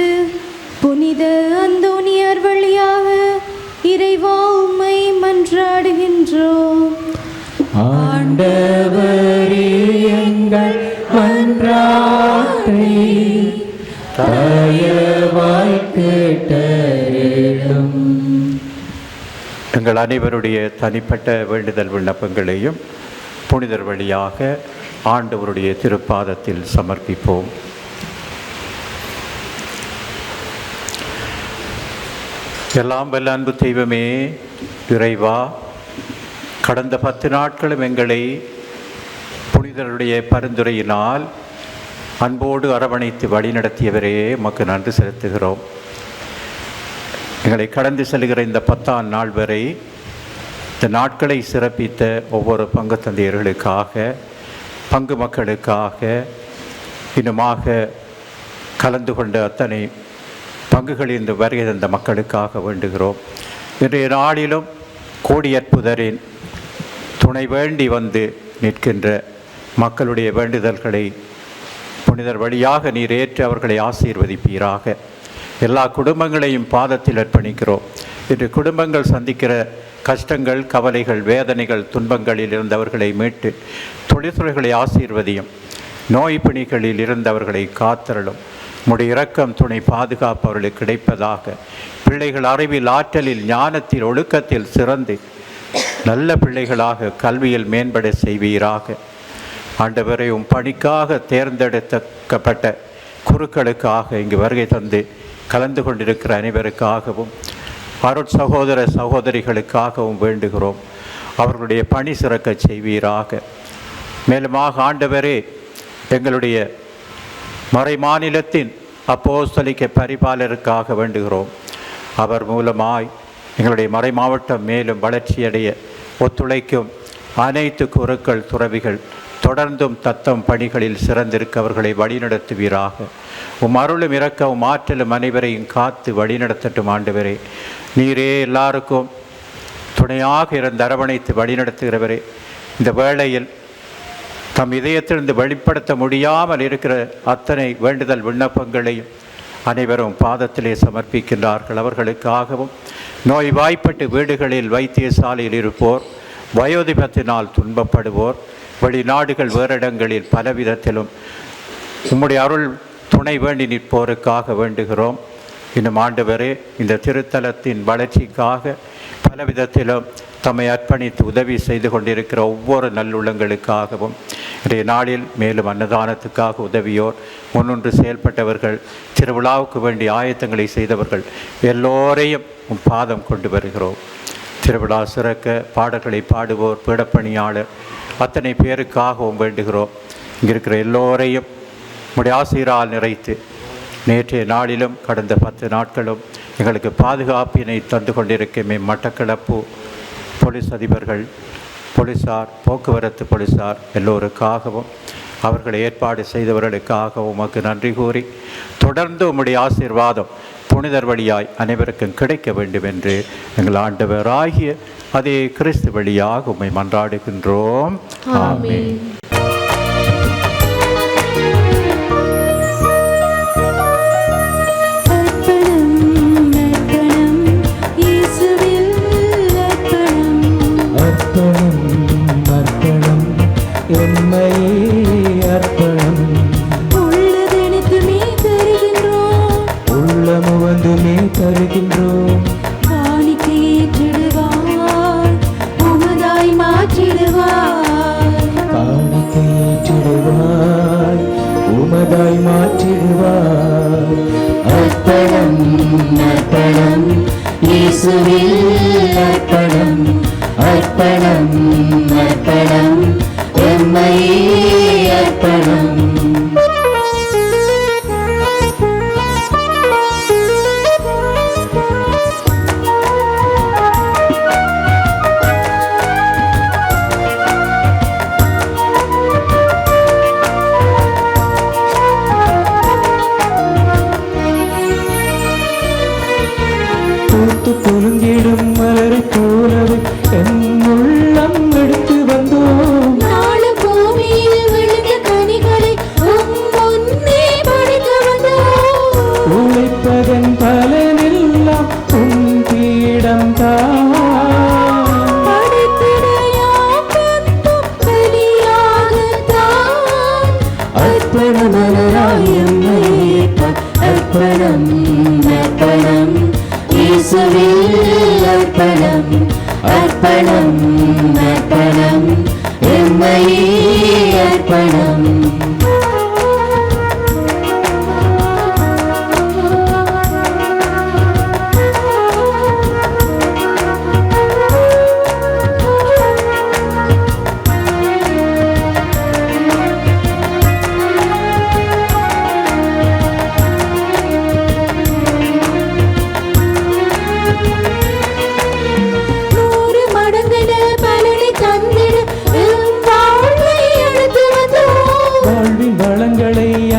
புனித அந்தோணியார் வழியாக இறைவா உம்மை மன்றாடுகின்றோம். ஆண்டவரே எங்கள் மன்றாட்டை தயவாய் கேட்டருளும். எங்கள் அனைவருடைய தனிப்பட்ட வேண்டுதல் விண்ணப்பங்களையும் புனிதர் வழியாக ஆண்டவருடைய திருப்பாதத்தில் சமர்ப்பிப்போம். எல்லாம் வல்ல அன்பு தெய்வமே இறைவா, கடந்த 10 நாட்களும் எங்களை புனிதருடைய பரிந்துரையினால் அன்போடு அரவணைத்து வழிநடத்தியவரே உமக்கு நன்றி செலுத்துகிறோம். எங்களை கடந்து செல்கிற இந்த 10ஆம் நாள் வரை இந்த நாட்களை சிறப்பித்த ஒவ்வொரு பங்கு தந்தையர்களுக்காக, பங்கு மக்களுக்காக, இன்னுமாக கலந்து கொண்ட அத்தனை பங்குகளில் இந்த வருகை தந்த மக்களுக்காக வேண்டுகிறோம். இன்றைய நாளிலும் கோடியற்புதரின் துணை வேண்டி வந்து நிற்கின்ற மக்களுடைய வேண்டுதல்களை புனிதர் வழியாக நீர் ஏற்று அவர்களை ஆசீர்வதிப்பீராக. எல்லா குடும்பங்களையும் பாதத்தில் அர்ப்பணிக்கிறோம். இன்று குடும்பங்கள் சந்திக்கிற கஷ்டங்கள், கவலைகள், வேதனைகள், துன்பங்களில் இருந்தவர்களை மீட்டு தொழில்துறைகளை ஆசீர்வதியும். நோய் பிணிகளில் இருந்தவர்களை காத்தருளும். உம்முடைய இரக்கம், துணை, பாதுகாப்பு அவர்களுக்கு கிடைப்பதாக. பிள்ளைகள் அறிவில், ஆற்றலில், ஞானத்தில், ஒழுக்கத்தில் சிறந்து நல்ல பிள்ளைகளாக கல்வியில் மேம்பட செய்வீராக. ஆண்டவரை பணிக்காக தேர்ந்தெடுக்கப்பட்ட குருக்களுக்காக இங்கு வருகை தந்து கலந்து கொண்டிருக்கிற அனைவருக்காகவும் அருட் சகோதர சகோதரிகளுக்காகவும் வேண்டுகிறோம். அவர்களுடைய பணி சிறக்க செய்வீராக. மேலுமாக ஆண்டவரே, எங்களுடைய மறை மாநிலத்தின் அப்போஸ்தலிக்க பரிபாலருக்காக வேண்டுகிறோம். அவர் மூலமாய் எங்களுடைய மறை மாவட்டம் மேலும் வளர்ச்சியடைய ஒத்துழைக்கும் அனைத்து குருக்கள் துறவிகள் தொடர்ந்தும் தத்தம் பணிகளில் சிறந்திருக்க அவர்களை வழிநடத்துவீராக. அருளும் இரக்கவும் ஆற்றலும் அனைவரையும் காத்து வழிநடத்தட்டும். ஆண்டவரே, நீரே எல்லாருக்கும் துணையாக இருந்து அரவணைத்து வழிநடத்துகிறவரே, இந்த வேளையில் தம் இதயத்திலிருந்து வெளிப்படுத்த முடியாமல் இருக்கிற அத்தனை வேண்டுதல் விண்ணப்பங்களையும் அனைவரும் பாதத்திலே சமர்ப்பிக்கின்றார்கள். அவர்களுக்காகவும் நோய்வாய்ப்பட்டு வீடுகளில் வைத்தியசாலையில் இருப்போர், வயோதிபத்தினால் துன்பப்படுவோர், வெளிநாடுகள் வேறிடங்களில் பலவிதத்திலும் உம்முடைய அருள் துணை வேண்டி நிற்போருக்காக வேண்டுகிறோம். இன்னும் ஆண்டவரே, இந்த திருத்தலத்தின் வளர்ச்சிக்காக பலவிதத்திலும் தம்மை அர்ப்பணித்து உதவி செய்து கொண்டிருக்கிற ஒவ்வொரு நல்லுள்ளங்களுக்காகவும் இன்றைய நாளில் மேலும் அன்னதானத்துக்காக உதவியோர், முன்னின்று செயல்பட்டவர்கள், திருவிழாவுக்கு வேண்டிய ஆயத்தங்களை செய்தவர்கள் எல்லோரையும் பாதம் கொண்டு வருகிறோம். திருவிழா சிறக்க பாடல்களை பாடுவோர், பீடப்பணியாளர் அத்தனை பேருக்காகவும் வேண்டுகிறோம். இங்கே இருக்கிற எல்லோரையும் உம்முடைய ஆசீரால் நிறைத்து நேற்றைய நாளிலும் கடந்த 10 நாட்களும் எங்களுக்கு பாதுகாப்பினை தந்து கொண்டிருக்கும் மட்டக்களப்பு போலீஸ் அதிபர்கள், போலீஸார், போக்குவரத்து போலீஸார் எல்லோருக்காகவும் அவர்களை ஏற்பாடு செய்தவர்களுக்காகவும் உமக்கு நன்றி கூறி, தொடர்ந்து உம்முடைய ஆசீர்வாதம் புனிதர் வழியாய் அனைவருக்கும் கிடைக்க வேண்டும் என்று எங்கள் ஆண்டவராகிய அதே கிறிஸ்து வழியாக உம்மை மன்றாடுகின்றோம். ஆமென். தருகின்றோம். காணிக்கையேற்றிடுவாய், உமதாய் மாற்றிடுவாய். காணிக்கையேற்றிடுவாய், உமதாய் மாற்றிடுவாய். அர்ப்பணம் அர்ப்பணம் இயேசுவில் அர்ப்பணம். அர்ப்பணம் அர்ப்பணம் எம்மை அர்ப்பணம். குலுங்கிடும் மலரை போலவே என் உள்ளம் எடுத்து வந்தோம். நாலு பூமியில் விழுந்த கனிகளை முன்னே படைக்க வந்தோம். உழைப்பதன் பலனெல்லாம் உன் பீடம் தான். அர்ப்பணமலராய் எம்மை அர்ப்பணம் அர்ப்பணம் இயேசுவில் அர்ப்பணம். அர்ப்பணம் அர்ப்பணம் எம்மை அர்ப்பணம்.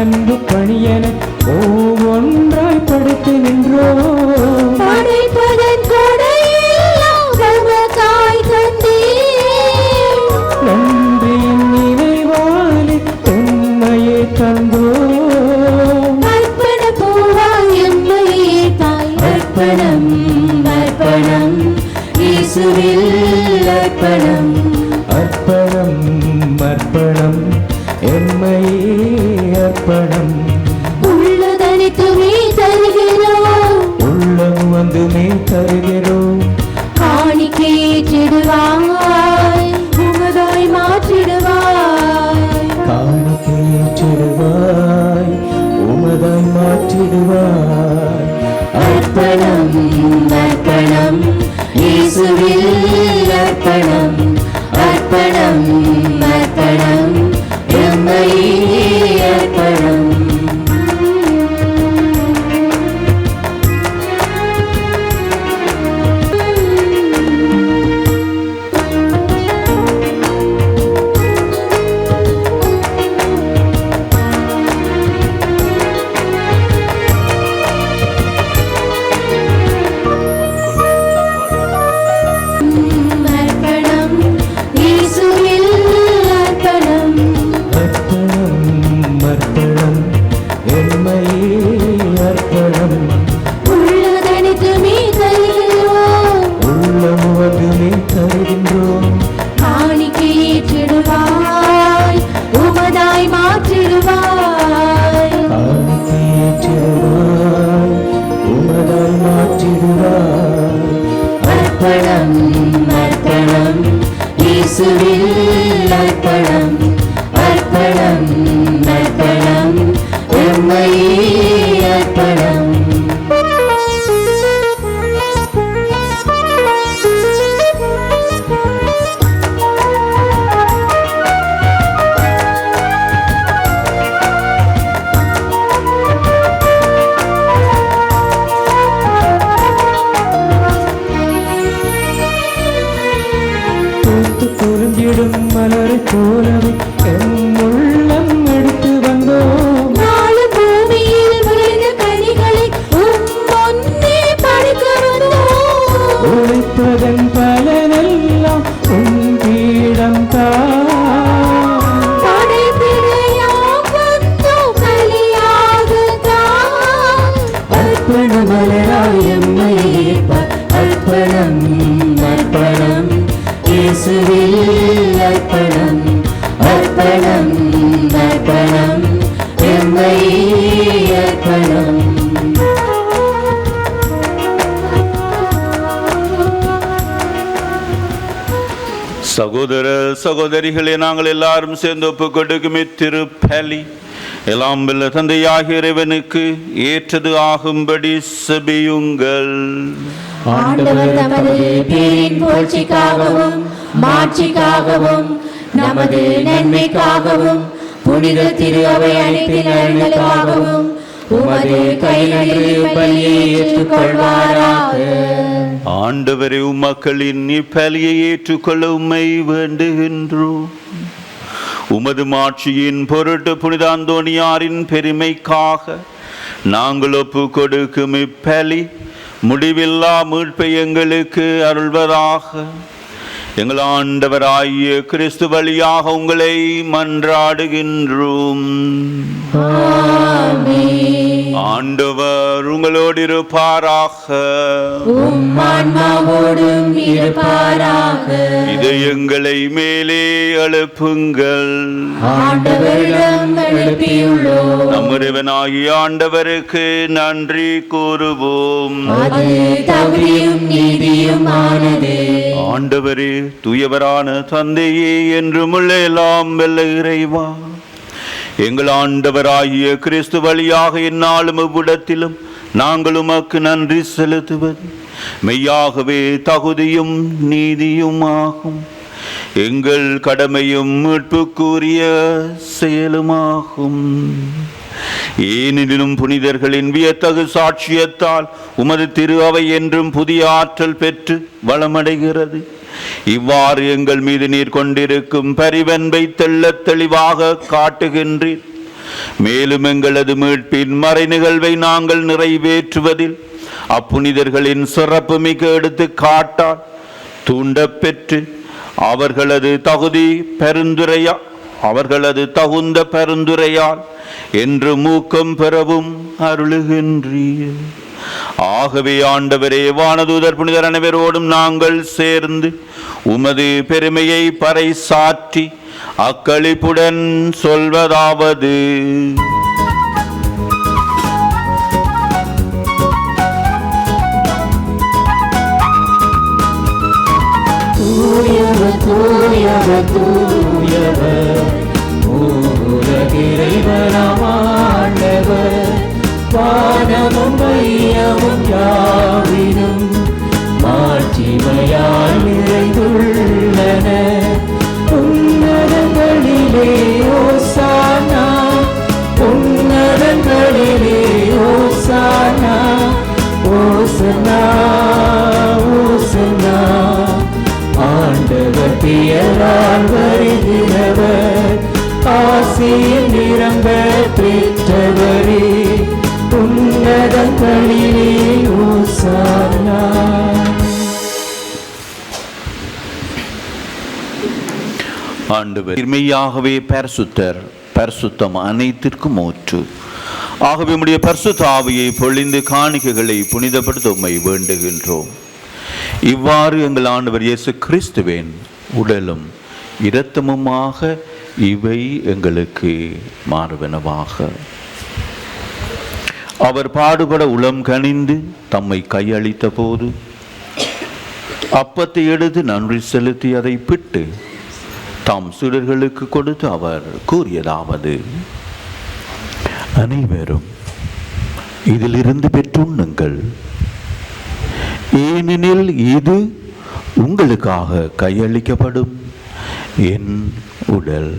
அன்பு பணியன ஒவ்வொன்றாய் படுத்து நின்றோம். படைப்பதன் கொடையெல்லாம் நமக்காய் தந்தீர். நன்றியின் நினைவாலே உம்மையே தந்தோம். அர்ப்பண பூவாய் எம்மையே தாய். அர்ப்பணம் அர்ப்பணம் இயேசுவில் அர்ப்பணம். அர்ப்பணம் அர்ப்பணம் எம்மை அர்ப்பணம். உள்ளதனைத்துமே தருகிறோம். உள்ளம் வந்துமே தருகிறோம். காணிக்கையேற்றிடுவாய், உமதாய் மாற்றிடுவாய். இயேசுவில் அர்ப்பணம் அர்ப்பணம் அர்ப்பணம் எம்மை அர்ப்பணம். மலரை போலவே என் உள்ளம் எடுத்து வந்தோம். நாலு பூமியில் விளைந்த கனிகளை முன்னே படைக்க வந்தோம். உழைப்பதன் பலனெல்லாம் உன் பீடம் அர்ப்பண மலராய் எம்மை அர்ப்பணம் அர்ப்பணம் இயேசுவில் அர்ப்பணம் அர்ப்பணம் அர்ப்பணம் எம்மை அர்ப்பணம். சகோதர சகோதரிகளே, நாங்கள் எல்லாரும் சேர்ந்து ஒப்புக் கொடுக்கும் இத்திருப்பலி எல்லாம் வல்ல தந்தையாகிய இறைவனுக்கு ஏற்றது ஆகும்படி செபியுங்கள். ஆண்டவர் தமது பேரின் புகழ்ச்சிக்காகவும் மாட்சிக்காகவும் நமது நன்மைக்காகவும் புனித திரு அவை அனைத்தின் நலன்களுக்காகவும் உமது கையிலிருந்து பலியை ஏற்றுக்கொள்வாராக. ஆண்டவரே, உம்மக்களின் இப்பலியை ஏற்றுக்கொள்ள உம்மை வேண்டுகின்றோம். உமது மாட்சியின் பொருட்டு புனித அந்தோணியாரின் பெருமைக்காக நாங்கள் ஒப்பு கொடுக்கும் இப்பலி முடிவில்லா மீட்பை எங்களுக்கு அருள்வதாக. எங்கள் ஆண்டவராகிய கிறிஸ்து வழியாக உங்களை மன்றாடுகின்றோம். ஆண்டவர் உங்களோடு இருப்பாராக. இதை எங்களை மேலே எழுப்புங்கள். நம் இறைவனாகிய ஆண்டவருக்கு நன்றி கூறுவோம். ஆண்டவரே, தூயவரான தந்தையே, என்றும் உள்ள எல்லாம் வல்ல இறைவா, எங்கள் ஆண்டவராகிய கிறிஸ்து வழியாக எந்நாளும் இவ்விடத்திலும் நாங்கள் உமக்கு நன்றி செலுத்துவது மெய்யாகவே தகுதியும் நீதியும் ஆகும். எங்கள் கடமையும் மீட்புக்குரிய செயலுமாகும். ஏனெனிலும் புனிதர்களின் வியத்தகு சாட்சியத்தால் உமது திரு அவை என்றும் புதிய ஆற்றல் பெற்று வளமடைகிறது. இவ்வாறு எங்கள் மீது நீர் கொண்டிருக்கும் பரிவன்பை தெள்ளத் தெளிவாக காட்டுகின்றீர். மேலும் எங்களது மீட்பின் மறை நிகழ்வை நாங்கள் நிறைவேற்றுவதில் அப்புனிதர்களின் சிறப்பு மிக எடுத்து காட்டால் தூண்டப்பெற்று அவர்களது தகுந்த பரிந்துரையால் என்று மூக்கம் பெறவும் அருளுகின்றீர். ஆகவே ஆண்டவரே, வானதூதர் புனிதர் அனைவரோடும் நாங்கள் சேர்ந்து உமது பெருமையை பறைசாற்றி அக்களிப்புடன் சொல்வதாவது: தூயவர் தூயவர் தூயவர் இறைவனாம் ஆண்டவர், வானமும் மையமும் யாவினும் மாட்சிமையால் நிறைந்துள்ளன. உன்னதங்களிலே ஓசானா, உன்னதங்களிலே ஓசானா, ஓசனா ஓசனா. ஆண்டவர் பெயரால் வருகிறவர், ஆசியில் நிரம்ப பெற்றவரே, உன்னதங்களிலே ஓசானா. ஆண்டவர் மெய்யாகவே பரிசுத்தர், பரிசுத்தம் அனைத்திற்கும் ஊற்று. ஆகவே உம்முடைய பரிசுத்த ஆவியை பொழிந்து காணிக்கைகளை புனிதப்படுத்த உம்மை வேண்டுகின்றோம். இவ்வாறு எங்கள் ஆண்டவர் இயேசு கிறிஸ்துவின் உடலும் இரத்தமுமாக இவை எங்களுக்கு மாறுவனவாக. அவர் பாடுபட உளம் கனிந்து தம்மை கையளித்த போது அப்பத்தை எடுத்து நன்றி செலுத்தி அதை பிட்டு தாம் சீடர்களுக்கு கொடுத்து அவர் கூறியதாவது: அனைவரும் இதிலிருந்து பெற்றுண்ணுங்கள், ஏனெனில் இது உங்களுக்காக கையளிக்கப்படும் என் உடல்.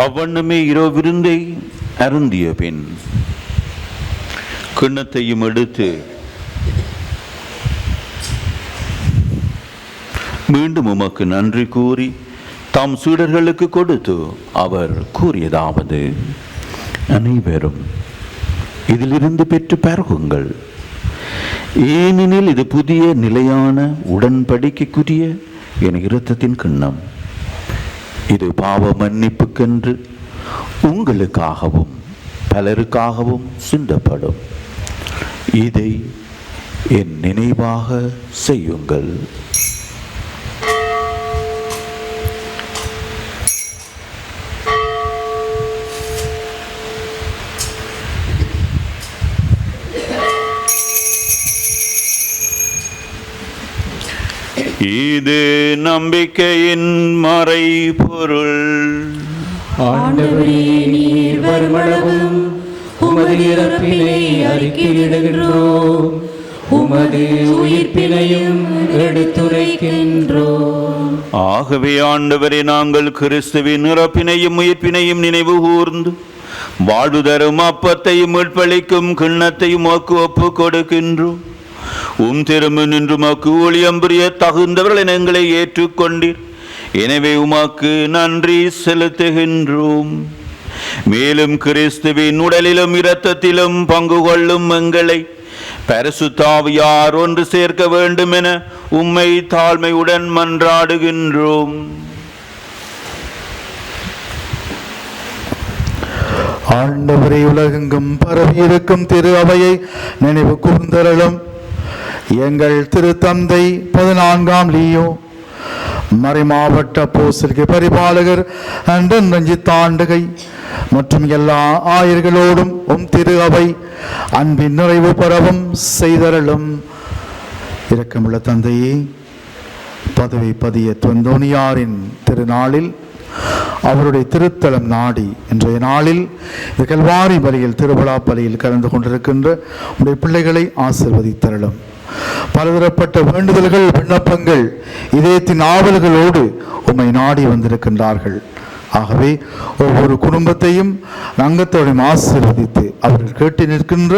அவ்வண்ணமே இரவு விருந்தை அருந்திய பின் கிண்ணத்தையும் எடுத்து மீண்டும் உமக்கு நன்றி கூறி தாம் சீடர்களுக்கு கொடுத்து அவர் கூறியதாவது: அனைவரும் இதிலிருந்து பெற்று பருகுங்கள், ஏனெனில் இது புதிய நிலையான உடன்படிக்கைக்குரிய என் இரத்தத்தின் கிண்ணம். இது பாவ மன்னிப்புக்கென்று உங்களுக்காகவும் பலருக்காகவும் சிந்தப்படும். இதை என் நினைவாக செய்யுங்கள். இது நம்பிக்கையின் மறைபொருள். ஆண்டவரே, நீர் வருமளவும் உமது இறப்பினை அறிக்கையிடுகின்றோம், உமது உயிர்ப்பினையும் எடுத்துரைக்கின்றோம். ஆகவே ஆண்டவரே, நாங்கள் கிறிஸ்துவின் இறப்பினையும் உயிர்ப்பினையும் நினைவு கூர்ந்து வாழ்வு தரும் அப்பத்தையும் மீட்பளிக்கும் கிண்ணத்தையும் ஒப்பு கொடுக்கின்றோம். திரும்ப நின்று உமக்கு ஊழியம் புரிய தகுந்தவர்கள் எங்களை ஏற்றுக்கொண்டீர். எனவே உமக்கு நன்றி செலுத்துகின்றோம். மேலும் கிறிஸ்துவின் உடலிலும் இரத்தத்திலும் பங்கு கொள்ளும் எங்களை பரிசுத்த ஆவியார் ஒன்று சேர்க்க வேண்டும் என உம்மை தாழ்மையுடன் மன்றாடுகின்றோம். ஆண்டவரே, உலகெங்கும் பரவியிருக்கும் திரு அவையை நினைவு கூர்ந்தருளும். எங்கள் திருத்தந்தை 14ஆம் லியோ, மறைமாவட்ட அப்போஸ்தலர் பரிபாலகர் அண்டன் ரஞ்சித் ஆண்டகை மற்றும் எல்லா ஆயர்களோடும் திரு அவை அன்பின் நிறைவு பெறவும் செய்தருளும். இரக்கமுள்ள தந்தையே, பதவி பதிய அந்தோனியாரின் திருநாளில் அவருடைய திருத்தலம் நாடி இன்றைய நாளில் இந்த கல்வாரி பலியில் திருவிழா பலியில் கலந்து கொண்டிருக்கின்ற உடைய பிள்ளைகளை ஆசீர்வதித்தருளும். பலதரப்பட்ட வேண்டுதல்கள், விண்ணப்பங்கள், இதயத்தின் ஆவல்களோடு உம்மை நாடி வந்திருக்கின்றார்கள். ஆகவே ஒவ்வொரு குடும்பத்தையும் அங்கத்தோடையும் ஆசீர்வதித்து அவர்கள் கேட்டு நிற்கின்ற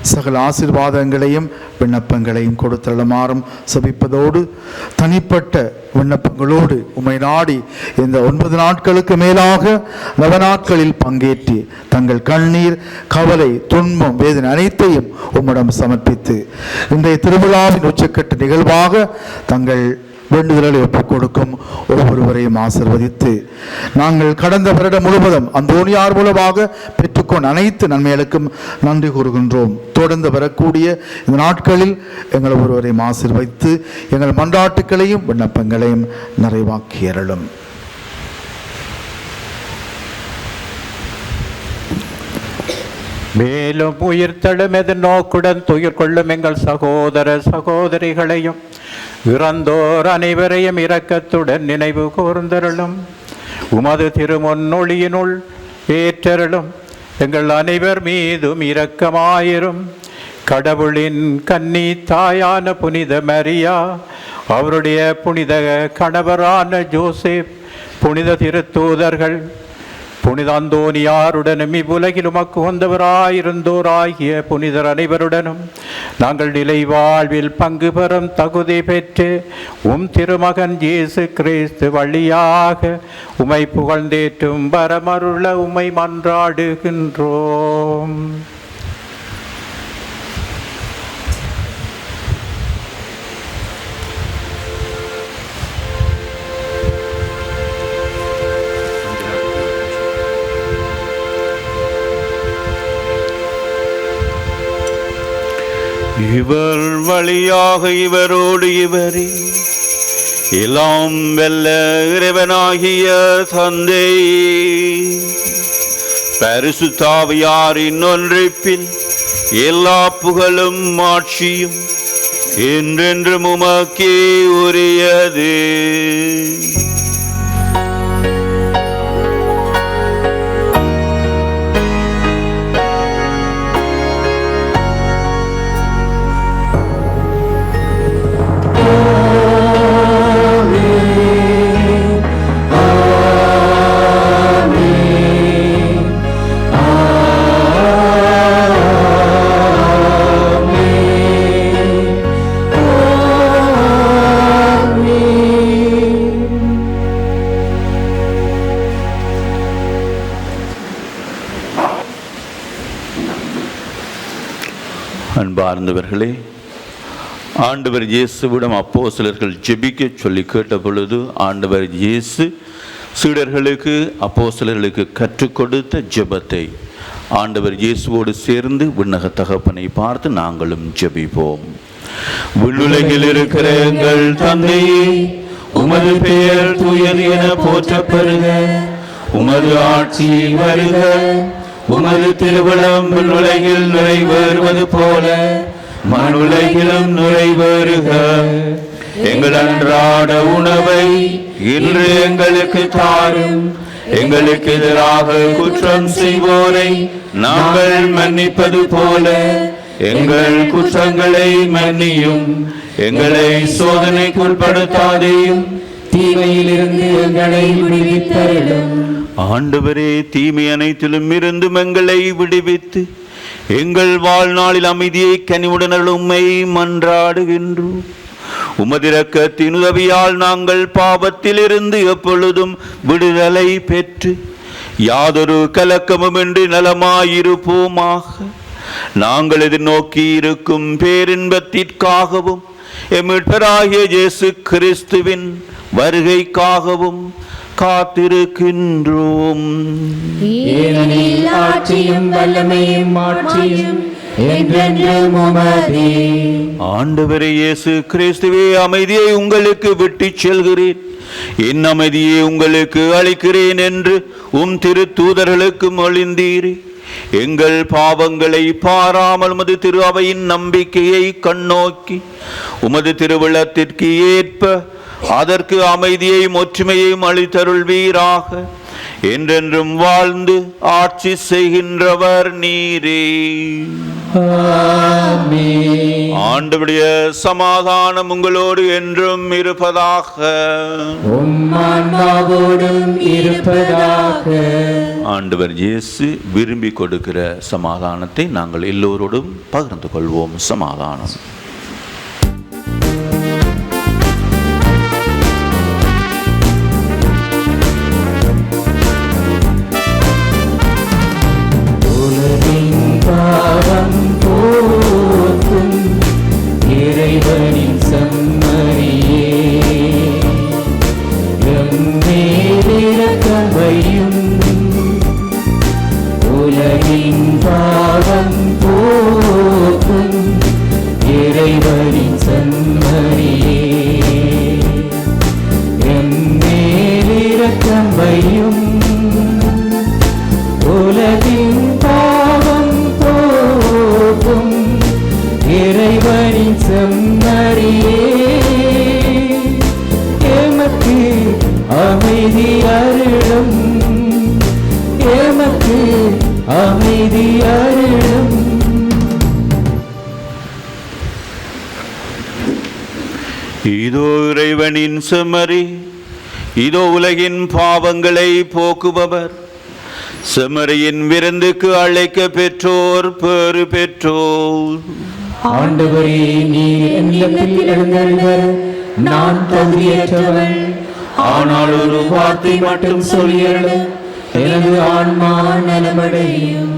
சகல ஆசீர்வாதங்களையும் விண்ணப்பங்களையும் கொடுத்தருளுமாறும் சபிப்பதோடு, தனிப்பட்ட விண்ணப்பங்களோடு உம்மை நாடி இந்த 9 நாட்களுக்கு மேலாக நவநாட்களில் பங்கேற்றி தங்கள் கண்ணீர், கவலை, துன்பம், வேதனை அனைத்தையும் உம்மிடம் சமர்ப்பித்து இன்றைய திருவிழாவின் உச்சக்கட்ட நிகழ்வாக தங்கள் வேண்டுதல்களை ஒப்புக் கொடுக்கும் ஒவ்வொருவரையும் ஆசீர்வதித்து, நாங்கள் கடந்த வருடம் முழுவதும் அந்தோனியார் மூலமாக பெற்றுக்கொண்ட அனைத்து நன்மைகளுக்கும் நன்றி கூறுகின்றோம். தொடர்ந்து வரக்கூடிய இந்த நாட்களில் எங்கள் ஒருவரையும் ஆசீர்வதித்து எங்கள் மன்றாட்டுக்களையும் விண்ணப்பங்களையும் நிறைவாக்கியருளும். மேலும் உயிர்த்தெழும் எதிர்நோக்குடன் துயிர் கொள்ளும் எங்கள் சகோதர சகோதரிகளையும் இறந்தோர் அனைவரையும் இரக்கத்துடன் நினைவு கூர்ந்தருளும். உமது திருமுன்னொழியினுள் ஏற்றருளும். எங்கள் அனைவர் மீதும் இரக்கமாயிரும். கடவுளின் கன்னி தாயான புனித மரியா, அவருடைய புனித கணவரான ஜோசப், புனித திருத்தூதர்கள், புனித அந்தோனியாருடனும் இவ்வுலகில் உமக்கு வந்தவராயிருந்தோராகிய புனிதர் அனைவருடனும் நாங்கள் நிலை வாழ்வில் பங்கு பெறும் தகுதி பெற்று திருமகன் இயேசு கிறிஸ்து வழியாக உம்மை புகழ்ந்தேற்றும் வரமருள உம்மை மன்றாடுகின்றோம். இவர் வழியாக இவரோடு இவரே எல்லாம் வெல்ல இறைவனாகிய தந்தை, பரிசுத்த ஆவியாரின் ஒன்றிப்பில் எல்லா புகழும் ஆட்சியும் என்றென்றும் உமக்கே உரியது. அன்பார்ந்தவர்களே, ஆண்டவர் இயேசுவிடம் அப்போஸ்தலர்கள் ஜெபிக்க சொல்லி கேட்ட பொழுது ஆண்டவர் இயேசு சீடர்களுக்கு அப்போஸ்தலர்களுக்கு கற்றுக் கொடுத்த ஜெபத்தை ஆண்டவர் இயேசுவோடு சேர்ந்து விண்ணக தகப்பனை பார்த்து நாங்களும் ஜெபிப்போம். விண்ணுலகில் இருக்கிற எங்கள் தந்தையே, உமது பெயர் தூயது என போற்றப்பெறுக. உமது ஆட்சி வருக. உமது திருவிழம் விண்ணுலகில் நிறைவேறுவது போல மண்ணுலகிலும் நிறைவேறுக. எங்கள் அன்றாட உணவை இன்று எங்களுக்கு தாரும். எங்களுக்கு எதிராக குற்றம் செய்வோரை நாங்கள் மன்னிப்பது போல எங்கள் குற்றங்களை மன்னியும். எங்களை சோதனைக்குட்படுத்தாதேயும், தீமையிலிருந்து எங்களை விடுவித்தருளும். ஆண்டவரே, தீமை அனைத்திலும் இருந்து எங்களை விடுவித்து எங்கள் வாழ்நாளில் அமைதியை கனிவுடன் உம்மை மன்றாடுகின்றோம். உமதிரக்கத்தின் உதவியால் நாங்கள் பாவத்திலிருந்து எப்பொழுதும் விடுதலை பெற்று யாதொரு கலக்கமுமின்றி நலமாயிருப்போமாக. நாங்கள் எதிர்நோக்கி இருக்கும் பேரின்பத்திற்காகவும் எம்மிட்பராகிய இயேசு கிறிஸ்துவின் வருகைக்காகவும் காத்திருக்கின்றோம். ஏனெனில் ஆட்சியும் வல்லமையும் மாட்சியும் என்றென்றும் உமதே. ஆண்டவரே இயேசு கிறிஸ்துவே, அமைதியை உங்களுக்கு விட்டுச் செல்கிறேன், என் அமைதியை உங்களுக்கு அளிக்கிறேன் என்று உம் திரு தூதர்களுக்கு மொழிந்தீரே. எங்கள் பாவங்களை பாராமல் உமது திரு அவையின் நம்பிக்கையை கண்ணோக்கி உமது திருவிழத்திற்கு ஏற்ப அதற்கு அமைதியையும் ஒற்றுமையையும் அளித்தருள்வீராக. என்றென்றும் வாழ்ந்து ஆட்சி செய்கின்றவர் நீரே. ஆண்டவருடைய சமாதானம் உங்களோடு என்றும் இருப்பதாக. ஆண்டவர் இயேசு விரும்பி கொடுக்கிற சமாதானத்தை நாங்கள் எல்லோரோடும் பகிர்ந்து கொள்வோம். சமாதானம். இறைவனின் சம்மரியே, எம்மேலிரக்கமையும் உலகின் பாவம் போக்கும் இறைவனின் சம்மரியே, எம்மேலிரக்கமையும் உலகின் பாவம் போக்கும் இறைவனின் செம்மறியே, எமக்கு அமைதி அருளும், எமக்கு அமைதி அருளும். இதோ இறைவனின் செம்மறி, இதோ உலகின் பாவங்களை போக்குபவர். செம்மறியின் விருந்துக்கு அழைக்க பெற்றோர் பேறு பெற்றோர். ஆண்டவரே, நீர் என்னிடத்தில் எழுந்தருள்வர், நான் தகுதியற்றவன். ஆனால் ஒரு வார்த்தை மட்டும் சொல்லியருளும், எனது ஆன்மா நலமடையும்.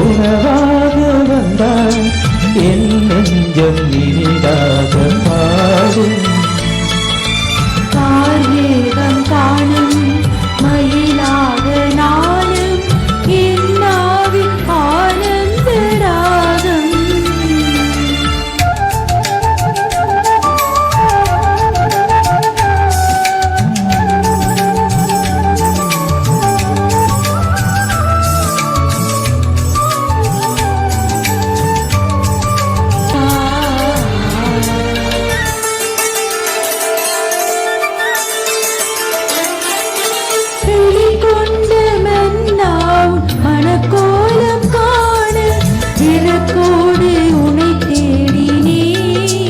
உணவாக வந்தார் என் நெஞ்சம் இனிதாக பாடும். கார்மேகம் காணும் மயிலாக நானும் என்னாவின் ஆனந்த ராகம். வெளிக்கொண்ட மன்னாவும் மணக்கோலம் காண விளக்கோடு உனை தேடினேன்.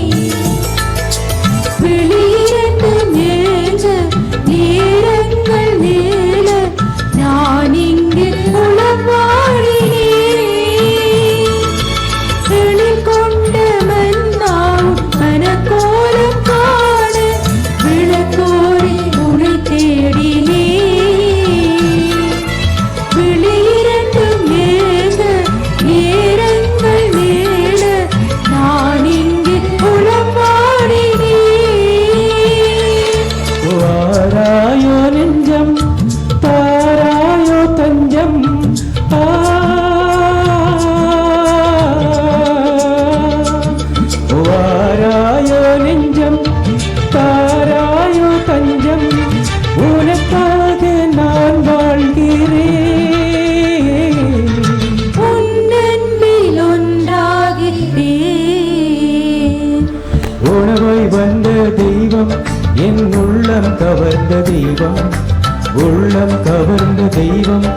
வெளியிரண்டு நேர்ந்த நேரங்கள் நேர நான் இங்கு உளவாடினேன். வெளிக்கொண்ட மன்னாவும் மணக்கோலம் காண விளக்கோடு உனை தேடினேன். வெளியிரண்டும் நேர்ந்த நேரங்கள் நேர நான் இங்கு உளவாடினேன். வாராயோ நெஞ்சம் தாராயோ தஞ்சம். வாராயோ நெஞ்சம் தாராயோ தஞ்சம். உனக்காக நான் வாழ்கிறேன். உன்னன்பில் ஒன்றாகிறேன். உணவாய் வந்த தெய்வம் என் உள்ளம் கவர்ந்த தெய்வம். உள்ளம் கவர்ந்த தெய்வம்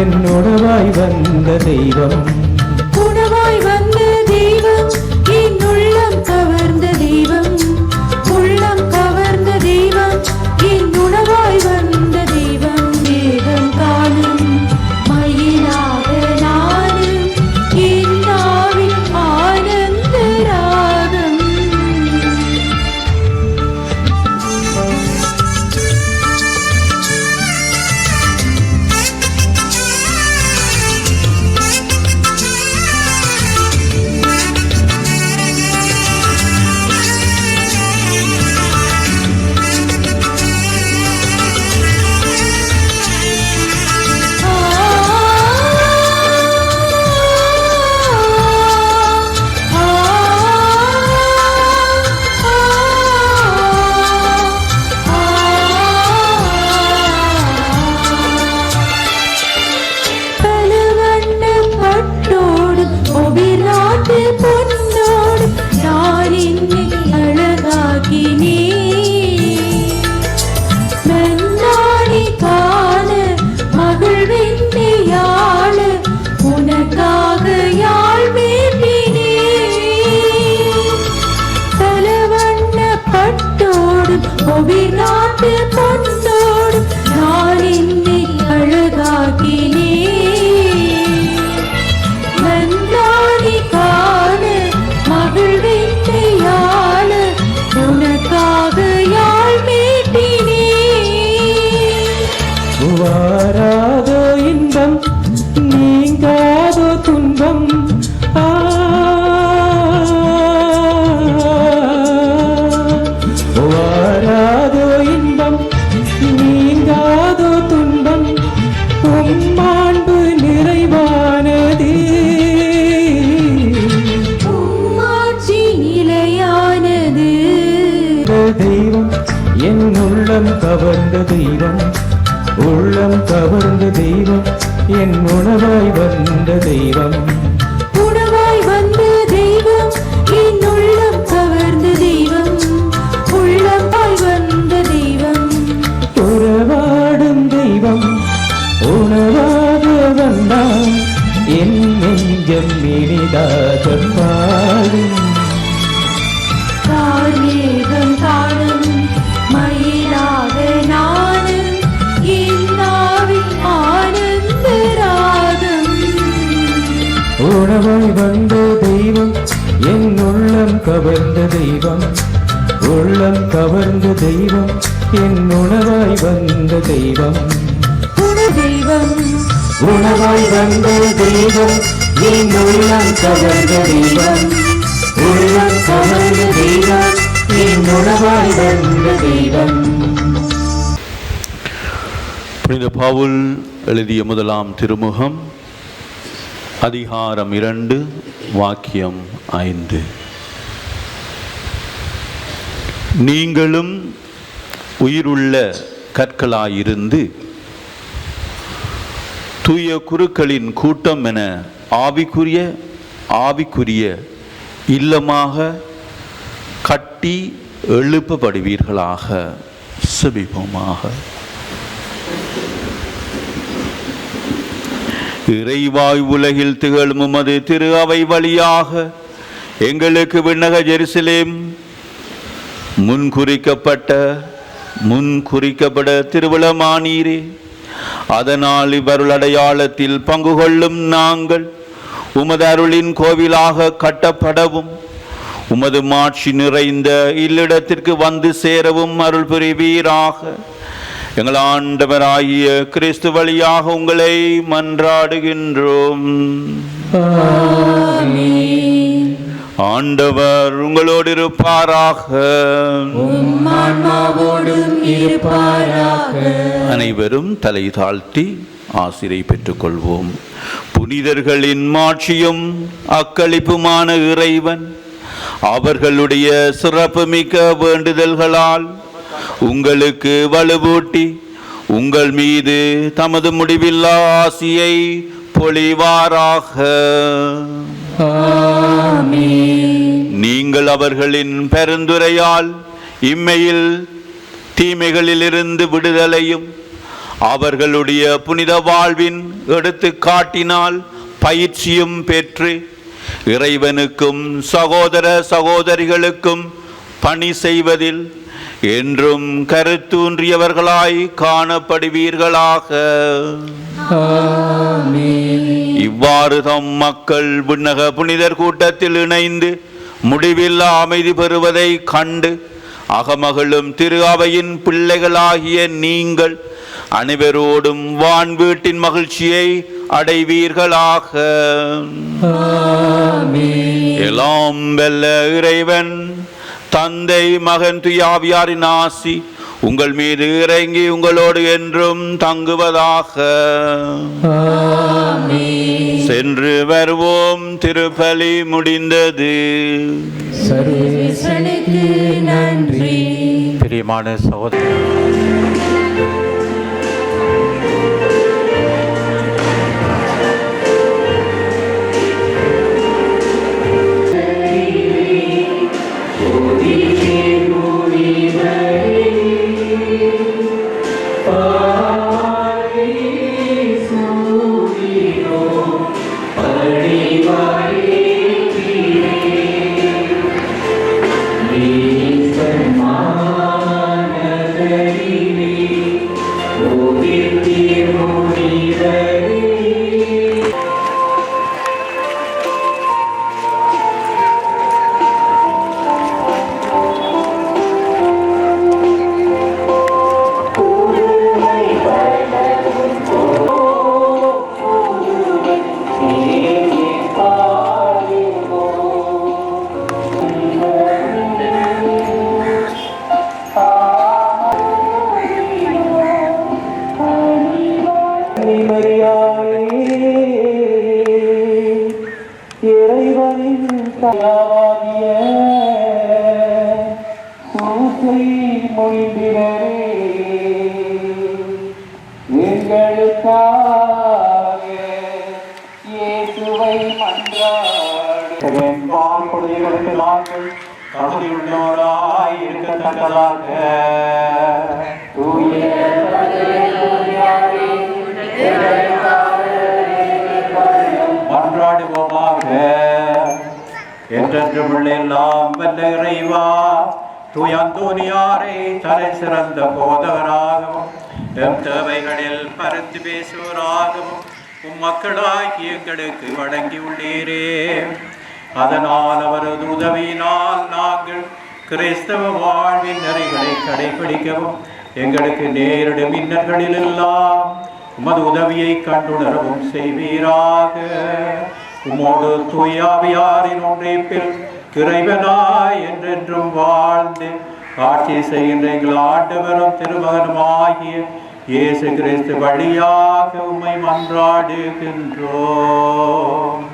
என் உணவாய் வந்த தெய்வம். உணவாய் வந்த தெய்வம் என் உள்ளம் கவர்ந்த தெய்வம். உள்ளம் கவர்ந்த தெய்வம் என் உணவாய் வந்த தெய்வம். தேகம் காணும் மயிலாக நானும் என் நாவின் ஆனந்த ராகம். பலவண்ண பட்டோடு ஒபிராட்டு பொன்னோடு நான் என்னை அழகாக்கினேன். மன்னாடி காண மகிழ்வென்னை யாழ உனக்காக யாழ் மீட்டினேன். பலவண்ண பட்டோடு ஒபிராட்டு பொன்னோடு நான் என்னை அழகாக்கினேன். மன்னாடி காண மகிழ்வென்னை யாழ உனக்காக யாழ் மீட்டினேன். வாராதோ இன்பம் நீங்காதோ துன்பம். வாராதோ இன்பம் நீங்காதோ துன்பம். உம்மாண்பு நிறைவானது. உம்மாட்சி நிலையானது. தெய்வம் என் உள்ளம் கவர்ந்த தெய்வம். உள்ளம் கவர்ந்த தெய்வம் என் உணவாய் வந்த தெய்வம். உணவாய் வந்த தெய்வம் என் உள்ளம் கவர்ந்த தெய்வம். உள்ளமாய் வந்த தெய்வம். உறவாடும் தெய்வம் உணவாக வந்தான் என் நெஞ்சம் இனிதாக பாடும். கார்மேகம் காணும் மயிலாக நானும் என் நாவின் ஆனந்த ராகம். உணவாய் வந்த தெய்வம் என் உள்ளம் கவர்ந்த தெய்வம். உள்ளம் கவர்ந்த தெய்வம் என் உணவாய் வந்த தெய்வம். தெய்வம் உணவாய் வந்த தெய்வம் என் உள்ளம் கவர்ந்த தெய்வம் உள்ளம் கவர்ந்த தெய்வம் என் உணவாய் வந்த தெய்வம். புனித பவுல் எழுதிய முதலாம் திருமுகம் அதிகாரம் 2 வாக்கியம் 5. நீங்களும் உயிருள்ள கற்களாயிருந்து தூய குருக்களின் கூட்டம் என ஆவிக்குரிய இல்லமாக கட்டி எழுப்பப்படுவீர்களாக. செபிப்போமாக. இறைவாய் உலகில் திகழும் உமது திரு அவை வழியாக எங்களுக்கு விண்ணக ஜெருசலேம் முன்குறிக்கப்பட திருவிழமானீரே. அதனால் இவ்வருள் அடையாளத்தில் பங்கு கொள்ளும் நாங்கள் உமது அருளின் கோவிலாக கட்டப்படவும் உமது மாட்சி நிறைந்த இல்லிடத்திற்கு வந்து சேரவும் அருள் புரிவீராக. எங்கள் ஆண்டவராகிய கிறிஸ்து வழியாக உங்களை மன்றாடுகின்றோம். ஆண்டவர் உங்களோடு இருப்பாராக. அனைவரும் தலை தாழ்த்தி ஆசிரை பெற்றுக் கொள்வோம். புனிதர்களின் மாட்சியும் அக்களிப்புமான இறைவன் அவர்களுடைய சிறப்புமிக்க வேண்டுதல்களால் உங்களுக்கு வலுவூட்டி உங்கள் மீது தமது முடிவில்லா ஆசியை பொழிவாராக. நீங்கள் அவர்களின் பெருந்துரையால் இம்மையில் தீமைகளிலிருந்து விடுதலையும் அவர்களுடைய புனித வாழ்வின் எடுத்துக்காட்டினால் பயிற்சியும் பெற்று இறைவனுக்கும் சகோதர சகோதரிகளுக்கும் பணி செய்வதில் என்றும் கருத்தூன்றியவர்களாய் காணப்படுவீர்களாக. இவ்வாறு தம் மக்கள் விண்ணக புனிதர் கூட்டத்தில் இணைந்து முடிவில்லா அமைதி பெறுவதை கண்டு அகமகளும் திரு அவையின் பிள்ளைகளாகிய நீங்கள் அனைவரோடும் வான் வீட்டின் மகிழ்ச்சியை அடைவீர்களாக. எல்லாம் வெல்ல இறைவன் தந்தை மகன் துயாவியாரின் ஆசி உங்கள் மீது இறங்கி உங்களோடு என்றும் தங்குவதாக. சென்று வருவோம். திருப்பலி முடிந்தது. சர்வேசனுக்கு நன்றி. பிரியமான சகோதர என்றென்றும் வல்ல இறைவா, தூய அந்தோனியாரை தலை சிறந்த போதகராகவும் எம் தேவைகளில் பரிந்து பேசுவராகவும் மக்களாகி எங்களுக்கு வழங்கியுள்ளீரே. அதனால் அவரது உதவியினால் நாங்கள் கிறிஸ்தவ வாழ்வின் நெறிகளை கடைபிடிக்கவும் எங்களுக்கு நேரிடும் இன்னல்களில் எல்லாம் உமது உதவியை கண்டுணரவும் செய்வீராக. உமோடு தூயாவியாரின் ஒன்றிப்பில் இறைவனாய் என்றென்றும் வாழ்ந்து ஆட்சி செய்கின்ற எங்கள் ஆண்டவரும் திருமகனுமாகிய இயேசு கிறிஸ்து வழியாக உம்மை மன்றாடுகின்றோம்.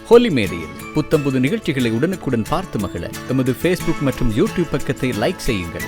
ஹோலி மேடையில் புத்தம்புது நிகழ்ச்சிகளை உடனுக்குடன் பார்த்து மகிழ எமது ஃபேஸ்புக் மற்றும் யூடியூப் பக்கத்தை லைக் செய்யுங்கள்.